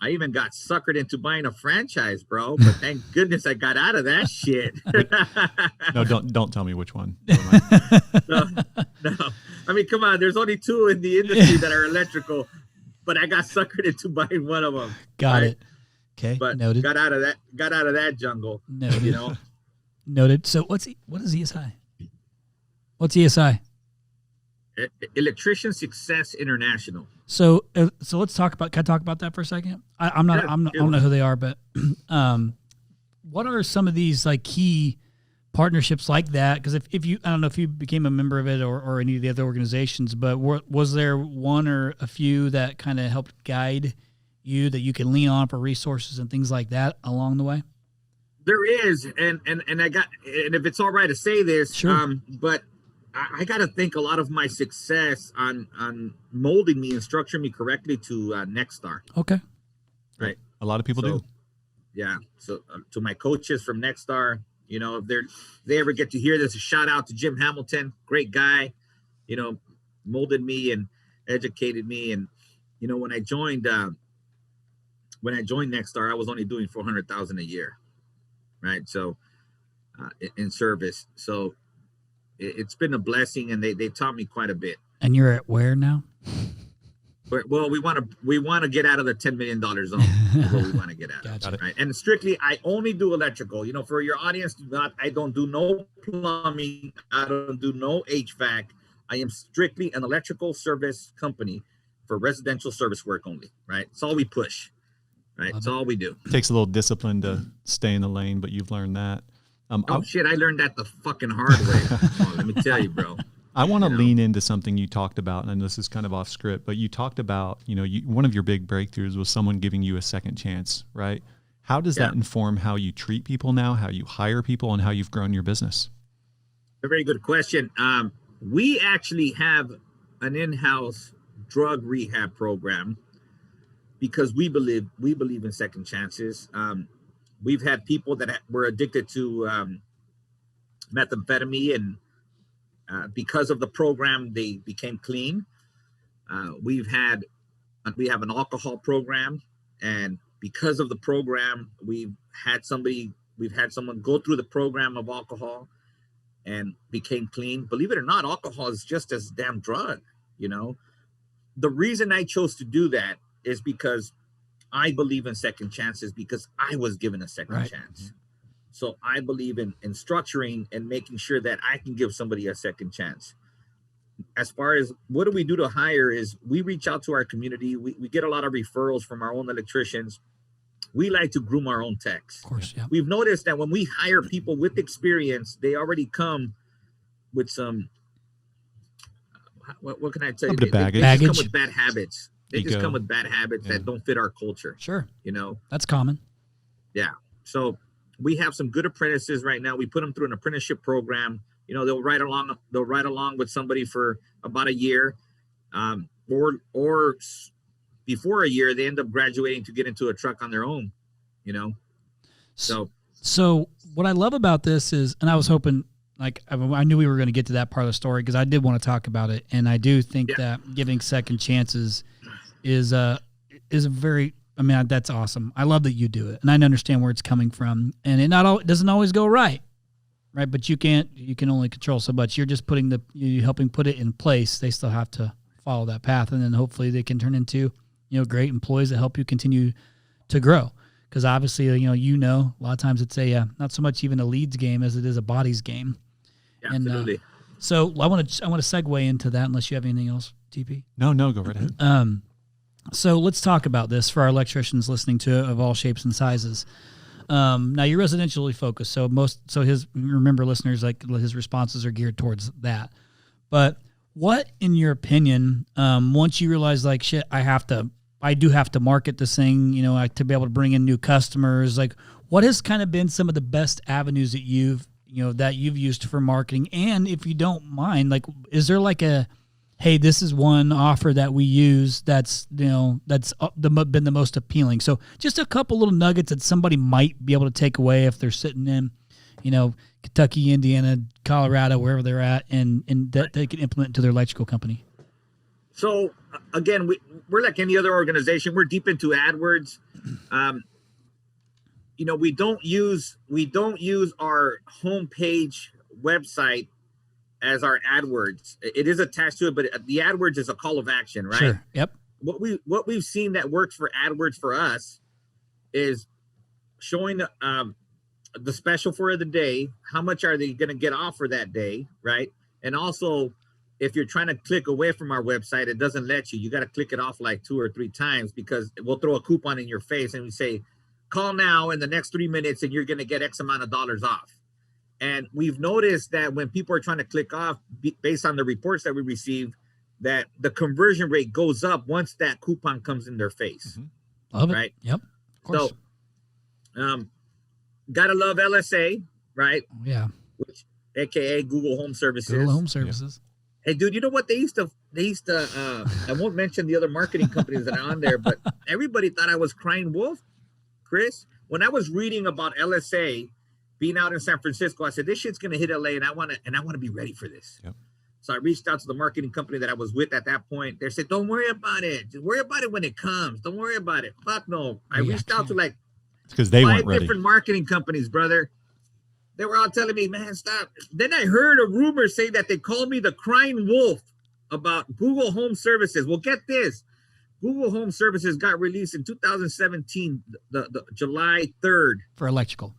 I even got suckered into buying a franchise, bro. But thank goodness I got out of that shit. No, don't tell me which one. No. I mean, come on. There's only 2 in the industry that are electrical, but I got suckered into buying one of them. Got it. Okay. But noted. got out of that jungle. Noted. Noted. So what is ESI? What's ESI? Electrician Success International. So let's talk about. Can I talk about that for a second? I don't know who they are, but what are some of these like key partnerships like that? Because if you, I don't know if you became a member of it or any of the other organizations, but was there one or a few that kind of helped guide you that you can lean on for resources and things like that along the way? There is, and if it's all right to say this, sure. But I got to thank a lot of my success on molding me and structuring me correctly to Nexstar. Okay. Right. A lot of people do. Yeah. So to my coaches from Nexstar, if they ever get to hear this, a shout out to Jim Hamilton, great guy, molded me and educated me. And, when I joined Nexstar, I was only doing $400,000 a year. Right. So in service. So it's been a blessing, and they taught me quite a bit. And you're at where now? Well, we want to get out of the $10 million zone. Is what we want to get out. Gotcha. Right? And strictly, I only do electrical. For your audience, I don't do no plumbing. I don't do no HVAC. I am strictly an electrical service company for residential service work only. Right? It's all we push. Right? It's all we do. It takes a little discipline to stay in the lane, but you've learned that. Shit, I learned that the fucking hard way. Let me tell you, bro. I want to lean into something you talked about, and this is kind of off script, but you talked about, one of your big breakthroughs was someone giving you a second chance, right? How does that inform how you treat people now, how you hire people, and how you've grown your business? A very good question. We actually have an in-house drug rehab program because we believe in second chances. We've had people that were addicted to methamphetamine, and because of the program, they became clean. We have an alcohol program, and because of the program, we've had someone go through the program of alcohol and became clean. Believe it or not, alcohol is just as damn drug. The reason I chose to do that is because I believe in second chances, because I was given a second chance. So I believe in structuring and making sure that I can give somebody a second chance. As far as what do we do to hire is we reach out to our community. We get a lot of referrals from our own electricians. We like to groom our own techs. Of course, yeah. We've noticed that when we hire people with experience, they already come with some, what can I tell you? They just come with bad habits. They just come with bad habits that don't fit our culture. Sure. That's common. Yeah. So we have some good apprentices right now. We put them through an apprenticeship program. They'll ride along with somebody for about a year, or before a year, they end up graduating to get into a truck on their own, So what I love about this is, and I was hoping, I knew we were going to get to that part of the story because I did want to talk about it. And I do think that giving second chances is a very, that's awesome. I love that you do it, and I understand where it's coming from. And it doesn't always go right. But you can only control so much. You're just you helping put it in place. They still have to follow that path, and then hopefully they can turn into, great employees that help you continue to grow. Because obviously, a lot of times it's not so much even a leads game as it is a bodies game. Yeah, absolutely. So I want to segue into that unless you have anything else, TP. No, go right ahead. So let's talk about this for our electricians listening to it of all shapes and sizes. Now you're residentially focused, so remember listeners, his responses are geared towards that. But what, in your opinion, once you realize shit, I have to I do have to market this thing, to be able to bring in new customers. Like, what has kind of been some of the best avenues that you've used for marketing? And if you don't mind, like, is there like hey, this is one offer that we use that's been the most appealing. So just a couple little nuggets that somebody might be able to take away if they're sitting in, Kentucky, Indiana, Colorado, wherever they're at, and that they can implement into their electrical company. So again, we're like any other organization. We're deep into AdWords. We don't use our homepage website as our AdWords. It is attached to it, but the AdWords is a call of action, right? Sure. Yep. What we've seen that works for AdWords for us is showing the special for the day. How much are they going to get off for that day, right? And also, if you're trying to click away from our website, it doesn't let you. You got to click it off like 2 or 3 times, because we'll throw a coupon in your face and we say, call now in the next 3 minutes and you're going to get X amount of dollars off. And we've noticed that when people are trying to click off, based on the reports that we receive, that the conversion rate goes up once that coupon comes in their face. Mm-hmm. Love it. Right? Yep. Of course. So, gotta love LSA, right? Yeah. Which, AKA Google Home Services. Google Home Services. Yeah. Hey, dude, you know what they used to I won't mention the other marketing companies that are on there, but everybody thought I was crying wolf, Chris. When I was reading about LSA being out in San Francisco, I said, this shit's gonna hit LA, and I wanna be ready for this. Yep. So I reached out to the marketing company that I was with at that point. They said, don't worry about it. Just worry about it when it comes. Don't worry about it. Fuck no. I reached out to like because they 5 weren't ready. different marketing companies, brother. They were all telling me, man, stop. Then I heard a rumor say that they called me the crying wolf about Google Home Services. Well, get this. Google Home Services got released in 2017, the July 3rd. For electrical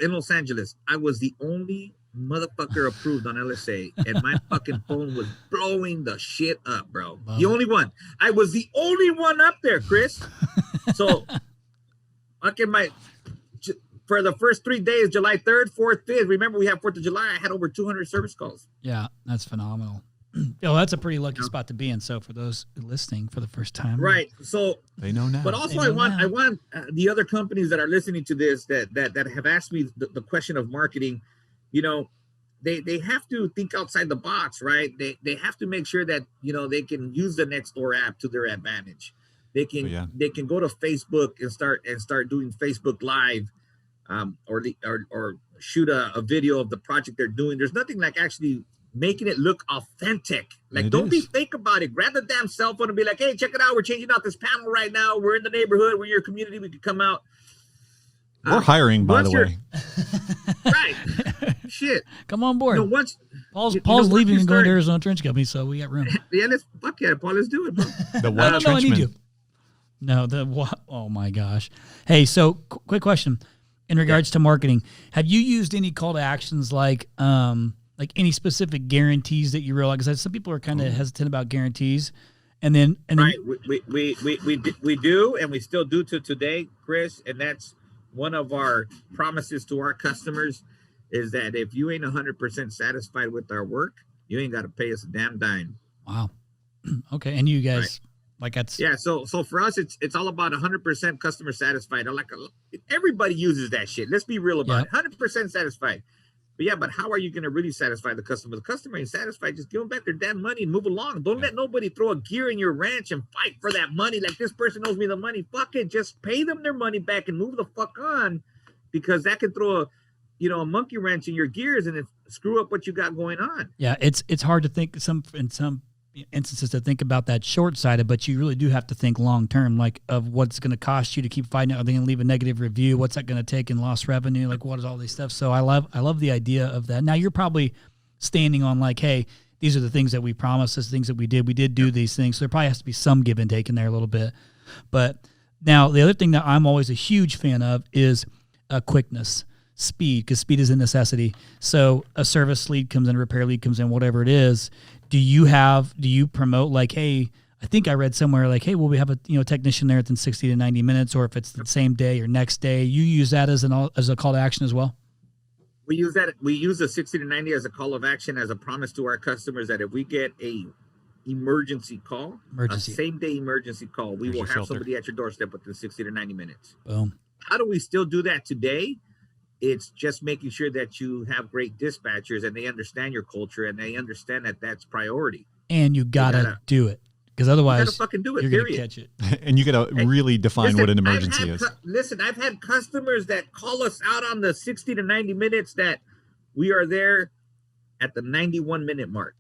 In Los Angeles. I was the only motherfucker approved on LSA, and my fucking phone was blowing the shit up, bro. The only one. I was the only one up there, Chris. So, for the first 3 days, July 3rd, 4th, 5th, remember we have 4th of July, I had over 200 service calls. Yeah, that's phenomenal. That's a pretty lucky spot to be in. So for those listening for the first time. Right. So they know now. But also I want the other companies that are listening to this that have asked me the question of marketing, they have to think outside the box, right? They have to make sure that, they can use the Nextdoor app to their advantage. They can go to Facebook and start doing Facebook Live. Or shoot a video of the project they're doing. There's nothing like actually making it look authentic. Like, don't be fake about it. Grab the damn cell phone and be like, hey, check it out. We're changing out this panel right now. We're in the neighborhood. We're in your community. We could come out. We're hiring, by the way. Right. Shit. Come on board. Paul's leaving and going to Arizona Trench Company, so we got room. Yeah, Paul, let's do it, bro. The one trenchman. I need you. No, oh my gosh. Hey, so quick question. In regards to marketing, have you used any call to actions like any specific guarantees that you realize? Because some people are kind of hesitant about guarantees, and then right, we do, and we still do to today, Chris. And that's one of our promises to our customers is that if you ain't 100% satisfied with our work, you ain't got to pay us a damn dime. Wow. Okay, and you guys. Right. Like that's So for us, it's all about 100% customer satisfied. Everybody uses that shit. Let's be real about it. 100% satisfied. But how are you going to really satisfy the customer? The customer ain't satisfied. Just give them back their damn money and move along. Don't let nobody throw a gear in your ranch and fight for that money. Like, this person owes me the money. Fuck it. Just pay them their money back and move the fuck on, because that can throw a monkey wrench in your gears and screw up what you got going on. Yeah, it's hard to think in some instances to think about that short-sighted, but you really do have to think long-term, like of what's going to cost you to keep fighting it. Are they going to leave a negative review? What's that going to take in lost revenue? Like, what is all these stuff? So I love the idea of that. Now you're probably standing on like, hey, these are the things that we promised, these things that we did do these things. So there probably has to be some give and take in there a little bit. But now the other thing that I'm always a huge fan of is quickness, speed, because speed is a necessity. So a service lead comes in, a repair lead comes in, whatever it is. Do you promote like, hey, I think I read somewhere like, hey, well, we have a technician there within 60 to 90 minutes, or if it's the same day or next day, you use that as a call to action as well? We use that. We use the 60 to 90 as a call of action, as a promise to our customers that if we get a emergency call, Emergency. a same-day emergency call. We There's will your have filter. somebody at your doorstep within 60 to 90 minutes. Boom. How do we still do that today? It's just making sure that you have great dispatchers and they understand your culture and they understand that that's priority. And you gotta do it, because You otherwise gotta fucking do it, you're gonna period. catch it. And you got to really define what an emergency is. Listen, I've had customers that call us out on the 60 to 90 minutes that we are there at the 91-minute mark.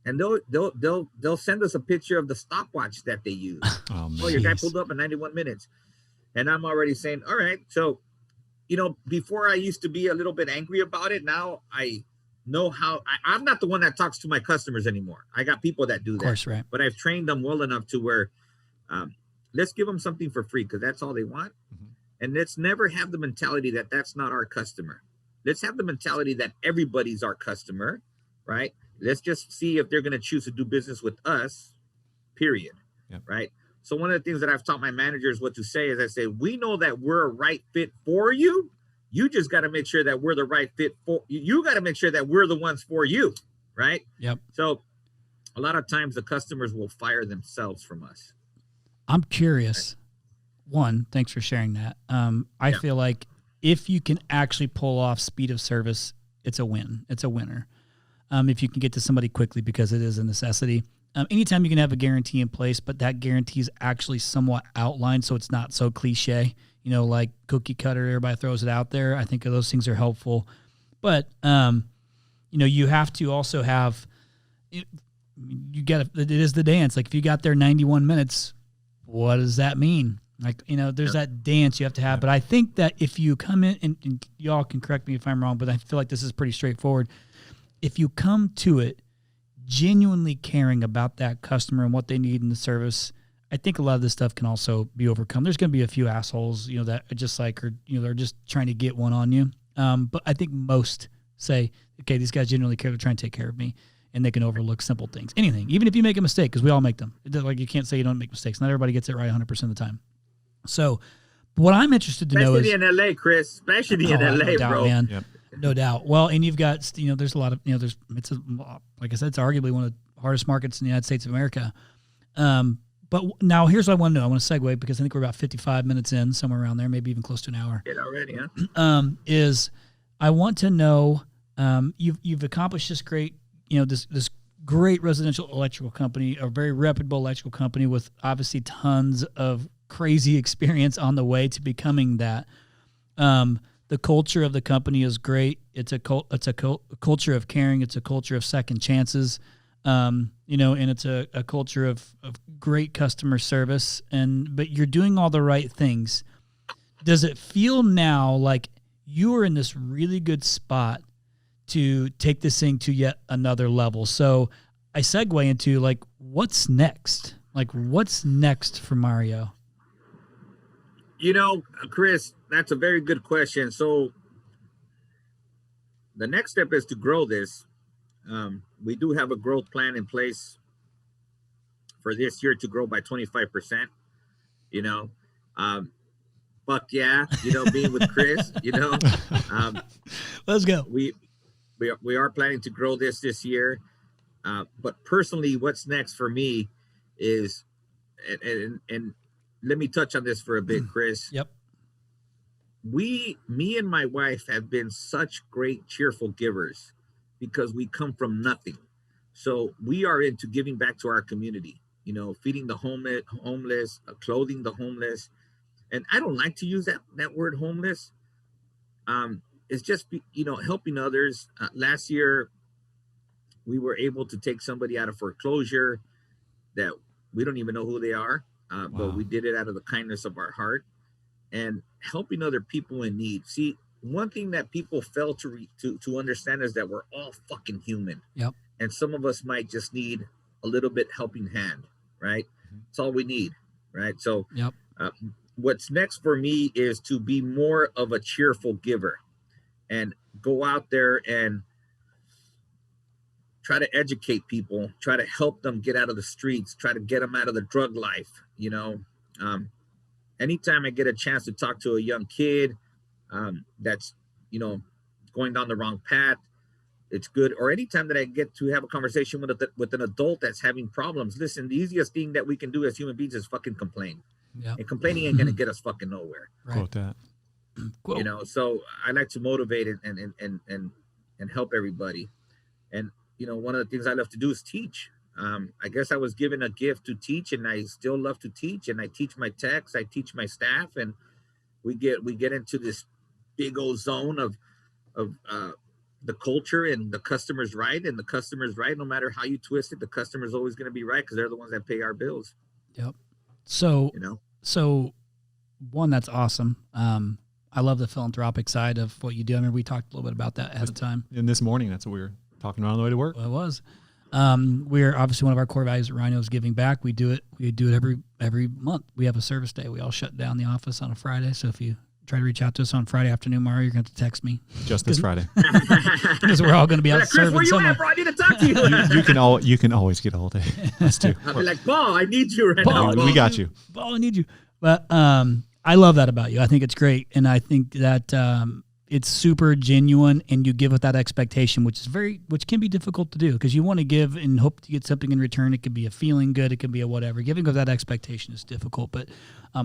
And they'll send us a picture of the stopwatch that they use. Oh, man. Oh, your guy pulled up in 91 minutes. And I'm already saying, all right. So, before I used to be a little bit angry about it. Now I know how. I'm not the one that talks to my customers anymore. I got people that do that. Of course, right. But I've trained them well enough to where let's give them something for free because that's all they want. Mhm. And let's never have the mentality that that's not our customer. Let's have the mentality that everybody's our customer, right? Let's just see if they're going to choose to do business with us, period. Yep. Right? So one of the things that I've taught my managers what to say is I say, we know that we're a right fit for you. You just got to make sure that we're the right fit for you. You got to make sure that we're the ones for you, right? Yep. So a lot of times the customers will fire themselves from us. I'm curious. One, thanks for sharing that. I feel like if you can actually pull off speed of service, it's a win. It's a winner. If you can get to somebody quickly, because it is a necessity. Anytime you can have a guarantee in place, but that guarantee is actually somewhat outlined, so it's not so cliche, like cookie cutter, everybody throws it out there. I think those things are helpful. But, you have to also have, it is the dance. Like if you got there 91 minutes, what does that mean? Like, there's that dance you have to have. But I think that if you come in, and y'all can correct me if I'm wrong, but I feel like this is pretty straightforward. If you come to it genuinely caring about that customer and what they need in the service, I think a lot of this stuff can also be overcome. There's going to be a few assholes, that are just like, or, they're just trying to get one on you. But I think most say, okay, these guys genuinely care. They're trying to take care of me, and they can overlook simple things. Anything, even if you make a mistake, because we all make them. Like you can't say you don't make mistakes. Not everybody gets it right 100% of the time. So what I'm interested to know is, especially in LA, Chris, especially in LA, no doubt, bro. man. Yep. No doubt. Well, and you've got, there's a lot of, like I said, it's arguably one of the hardest markets in the United States of America. But now here's what I want to know. I want to segue because I think we're about 55 minutes in, somewhere around there, maybe even close to an hour. Get already, huh? Is I want to know, you've accomplished this great, this great residential electrical company, a very reputable electrical company with obviously tons of crazy experience on the way to becoming that. The culture of the company is great. It's a culture of caring. It's a culture of second chances, and it's a culture of great customer service. But you're doing all the right things. Does it feel now like you are in this really good spot to take this thing to yet another level? So I segue into what's next? What's next for Mario? Chris, that's a very good question. So the next step is to grow this. We do have a growth plan in place for this year to grow by 25%. Fuck yeah, being with Chris, Let's go. We are planning to grow this year. But personally, what's next for me is, and let me touch on this for a bit, Chris. Yep. Me and my wife have been such great, cheerful givers because we come from nothing. So we are into giving back to our community, feeding the homeless, clothing the homeless. And I don't like to use that word homeless. It's just, helping others. Last year, we were able to take somebody out of foreclosure that we don't even know who they are. But we did it out of the kindness of our heart and helping other people in need. See, one thing that people fail to understand is that we're all fucking human. Yep. And some of us might just need a little bit helping hand, right? That's all we need, right? So yep. What's next for me is to be more of a cheerful giver and go out there and try to educate people, try to help them get out of the streets, try to get them out of the drug life. Anytime I get a chance to talk to a young kid that's, going down the wrong path, it's good. Or anytime that I get to have a conversation with an adult that's having problems, listen, the easiest thing that we can do as human beings is fucking complain. Yep. And complaining ain't gonna get us fucking nowhere. Right. Quote that. Quote. You know, so I like to motivate and help everybody. And you know, one of the things I love to do is teach. I guess I was given a gift to teach, and I still love to teach. And I teach my techs, I teach my staff, and we get into this big old zone of the culture and the customer's right, and the customer's right. No matter how you twist it, the customer's always going to be right because they're the ones that pay our bills. Yep. So You know, so one, that's awesome. I love the philanthropic side of what you do. I mean, we talked a little bit about that ahead of time. And this morning, that's what we were talking about on the way to work. Well, it was. We're obviously, one of our core values at Rhino is giving back. We do it every month. We have a service day. We all shut down the office on a Friday. So if you try to reach out to us on Friday afternoon, Mario, you're going to have to text me Just this Friday. because we're all going to be out Chris, serving where you somewhere. at, bro? I need to talk to you. You can always get a hold of us too. I'll be like, Paul, I need you right Paul, now. We got you. Oh, I need you. But I love that about you. I think it's great, and I think that it's super genuine, and you give without expectation, which can be difficult to do because you want to give and hope to get something in return. It could be a feeling good, it could be a whatever. Giving without expectation is difficult, but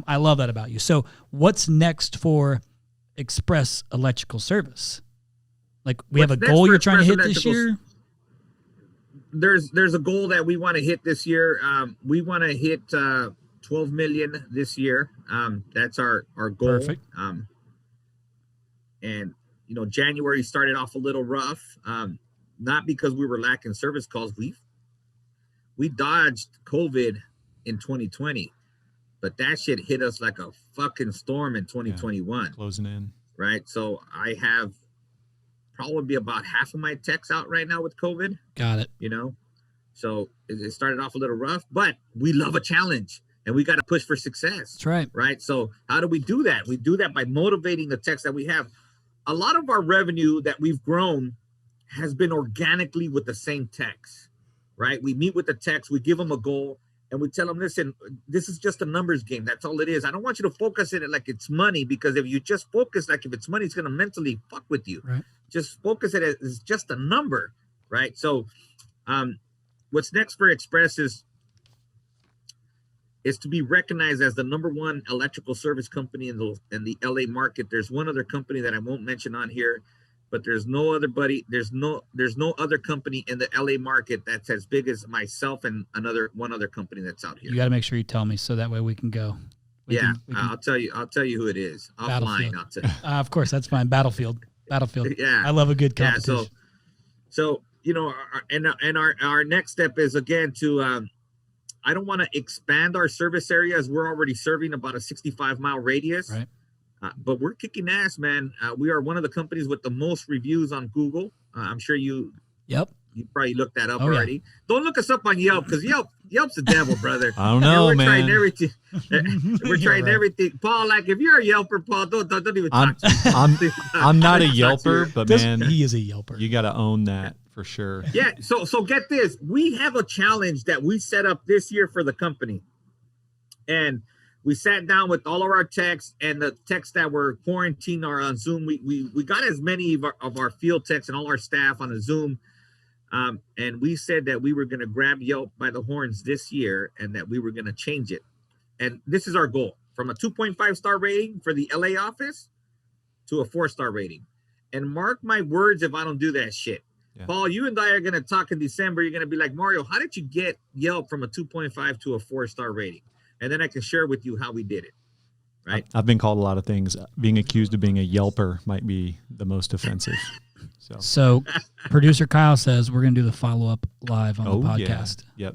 I love that about you. So, what's next for Express Electrical Service? Like, we have a What's next goal for you're trying to hit Express this Electrical? year. There's a goal that we want to hit this year. We want to hit 12 million this year. That's our goal. Perfect. And you know, January started off a little rough, not because we were lacking service calls. We dodged COVID in 2020, but that shit hit us like a fucking storm in 2021. Closing in. Right? So I have probably about half of my techs out right now with COVID. Got it. You know, so it started off a little rough, but we love a challenge and we got to push for success. That's right. Right. So how do we do that? We do that by motivating the techs that we have. A lot of our revenue that we've grown has been organically with the same techs, right? We meet with the techs, we give them a goal, and we tell them, listen, this is just a numbers game. That's all it is. I don't want you to focus in it like it's money, because if you just focus like if it's money, it's going to mentally fuck with you. Right. Just focus it as just a number, right? So what's next for Express is to be recognized as the #1 electrical service company in the LA market. There's one other company that I won't mention on here, but there's no other other company in the LA market that's as big as myself and one other company that's out here. You got to make sure you tell me so that way we can go. We can I'll tell you who it is offline. I'll tell you. Of course, that's fine. Battlefield. Yeah, I love a good competition. Yeah, so you know, our next step is again to I don't want to expand our service area as we're already serving about a 65-mile radius. Right. But we're kicking ass, man. We are one of the companies with the most reviews on Google. I'm sure you probably looked that up already. Yeah. Don't look us up on Yelp, because Yelp's the devil, brother. I don't know, man. Trying everything. We're trying everything. Paul, like, if you're a Yelper, Paul, don't even talk to me. I'm not a Yelper, but man, he is a Yelper. You got to own that for sure. Yeah. So get this. We have a challenge that we set up this year for the company. And we sat down with all of our techs, and the techs that were quarantined are on Zoom. We got as many of our field techs and all our staff on a Zoom. And we said that we were going to grab Yelp by the horns this year, and that we were going to change it. And this is our goal, from a 2.5 star rating for the LA office to a 4-star rating. And mark my words, if I don't do that shit. Yeah. Paul, you and I are going to talk in December. You're going to be like, Mario, how did you get Yelp from a 2.5 to a 4-star rating? And then I can share with you how we did it. Right. I've been called a lot of things. Being accused of being a Yelper might be the most offensive. So producer Kyle says we're going to do the follow-up live on the podcast. Yeah.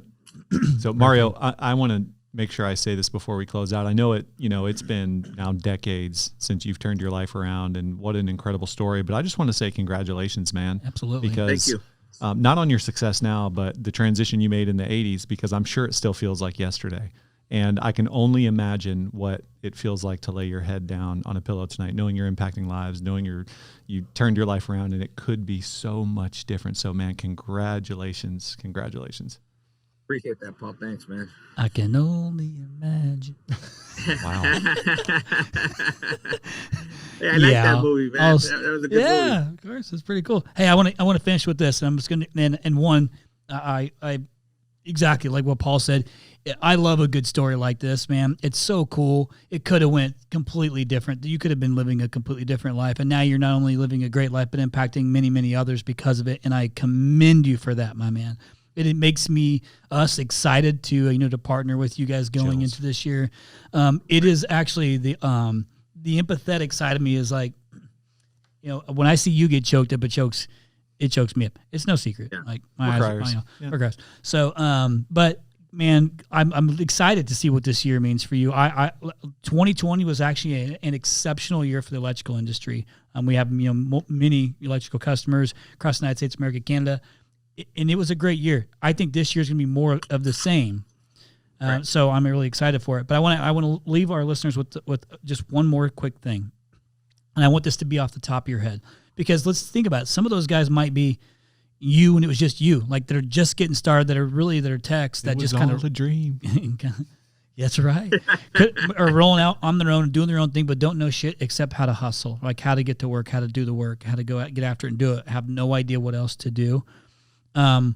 Yep. So Mario, I want to make sure I say this before we close out. I know it's been now decades since you've turned your life around, and what an incredible story. But I just want to say congratulations, man. Absolutely. Because thank you. Not on your success now, but the transition you made in the 80s, because I'm sure it still feels like yesterday. And I can only imagine what it feels like to lay your head down on a pillow tonight, knowing you're impacting lives, knowing you turned your life around, and it could be so much different. So, man, congratulations. Congratulations. Appreciate that, Paul. Thanks, man. I can only imagine. Wow. Yeah, I like that movie, man. That was a good movie. Yeah, of course, it's pretty cool. Hey, I want to finish with this. And I'm just gonna and one, I exactly like what Paul said. I love a good story like this, man. It's so cool. It could have went completely different. You could have been living a completely different life, and now you're not only living a great life, but impacting many, many others because of it. And I commend you for that, my man. It makes us excited to to partner with you guys going into this year. It is actually the empathetic side of me is like, when I see you get choked up, it chokes me up. It's no secret. Yeah. Like my eyes, we're criers. So, but man, I'm excited to see what this year means for you. 2020 was actually an exceptional year for the electrical industry. We have many electrical customers across the United States, America, Canada, and it was a great year. I think this year is going to be more of the same. Right. So I'm really excited for it. But I want to leave our listeners with just one more quick thing, and I want this to be off the top of your head, because let's think about it. Some of those guys might be you, and it was just you, like they're just getting started, that are techs that just kind of a dream. That's right. Or rolling out on their own and doing their own thing, but don't know shit except how to hustle, like how to get to work, how to do the work, how to go out, get after it and do it. Have no idea what else to do. From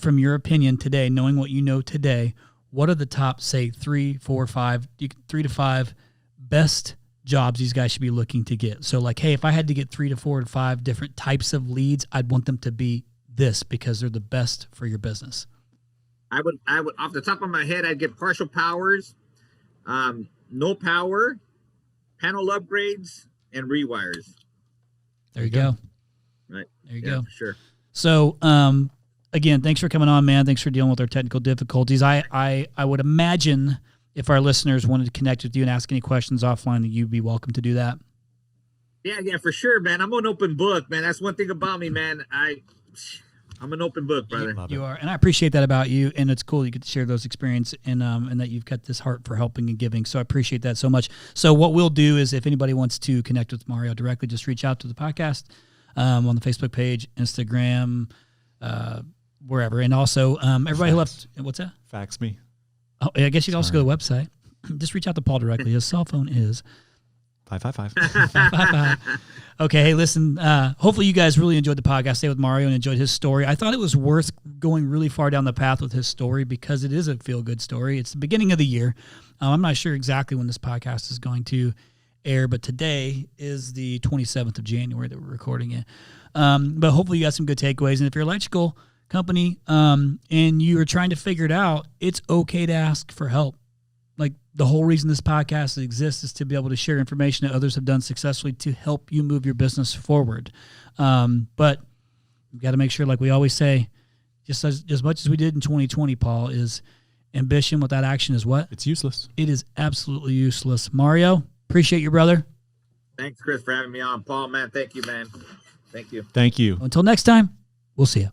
your opinion today, knowing what you know today, what are the top, say, 3 to 5 best jobs these guys should be looking to get? So like, hey, if I had to get 3 to 4 to 5 different types of leads, I'd want them to be this because they're the best for your business. I would off the top of my head, I'd get partial powers, no power, panel upgrades, and rewires. There you go. Right. There you go. For sure. So, again, thanks for coming on, man. Thanks for dealing with our technical difficulties. I would imagine if our listeners wanted to connect with you and ask any questions offline, that you'd be welcome to do that. Yeah, for sure, man. I'm an open book, man. That's one thing about me, man. I'm an open book, brother. You are, and I appreciate that about you. And it's cool you get to share those experiences and that you've got this heart for helping and giving. So I appreciate that so much. So what we'll do is, if anybody wants to connect with Mario directly, just reach out to the podcast on the Facebook page, Instagram, wherever. And also, everybody who left, what's that? Fax me. Oh, I guess you can also go to the website. Just reach out to Paul directly. His cell phone is 555. Okay, hey, listen, hopefully you guys really enjoyed the podcast today with Mario and enjoyed his story. I thought it was worth going really far down the path with his story because it is a feel-good story. It's the beginning of the year. I'm not sure exactly when this podcast is going to air, but today is the 27th of January that we're recording it. But hopefully you got some good takeaways. And if you're an electrical company and you are trying to figure it out, it's okay to ask for help. Like, the whole reason this podcast exists is to be able to share information that others have done successfully to help you move your business forward. But you've got to make sure, like we always say, just as much as we did in 2020, Paul, is ambition without action is what? It's useless. It is absolutely useless. Mario, appreciate you, brother. Thanks, Chris, for having me on. Paul, man, thank you, man. Thank you. Thank you. Until next time, we'll see you.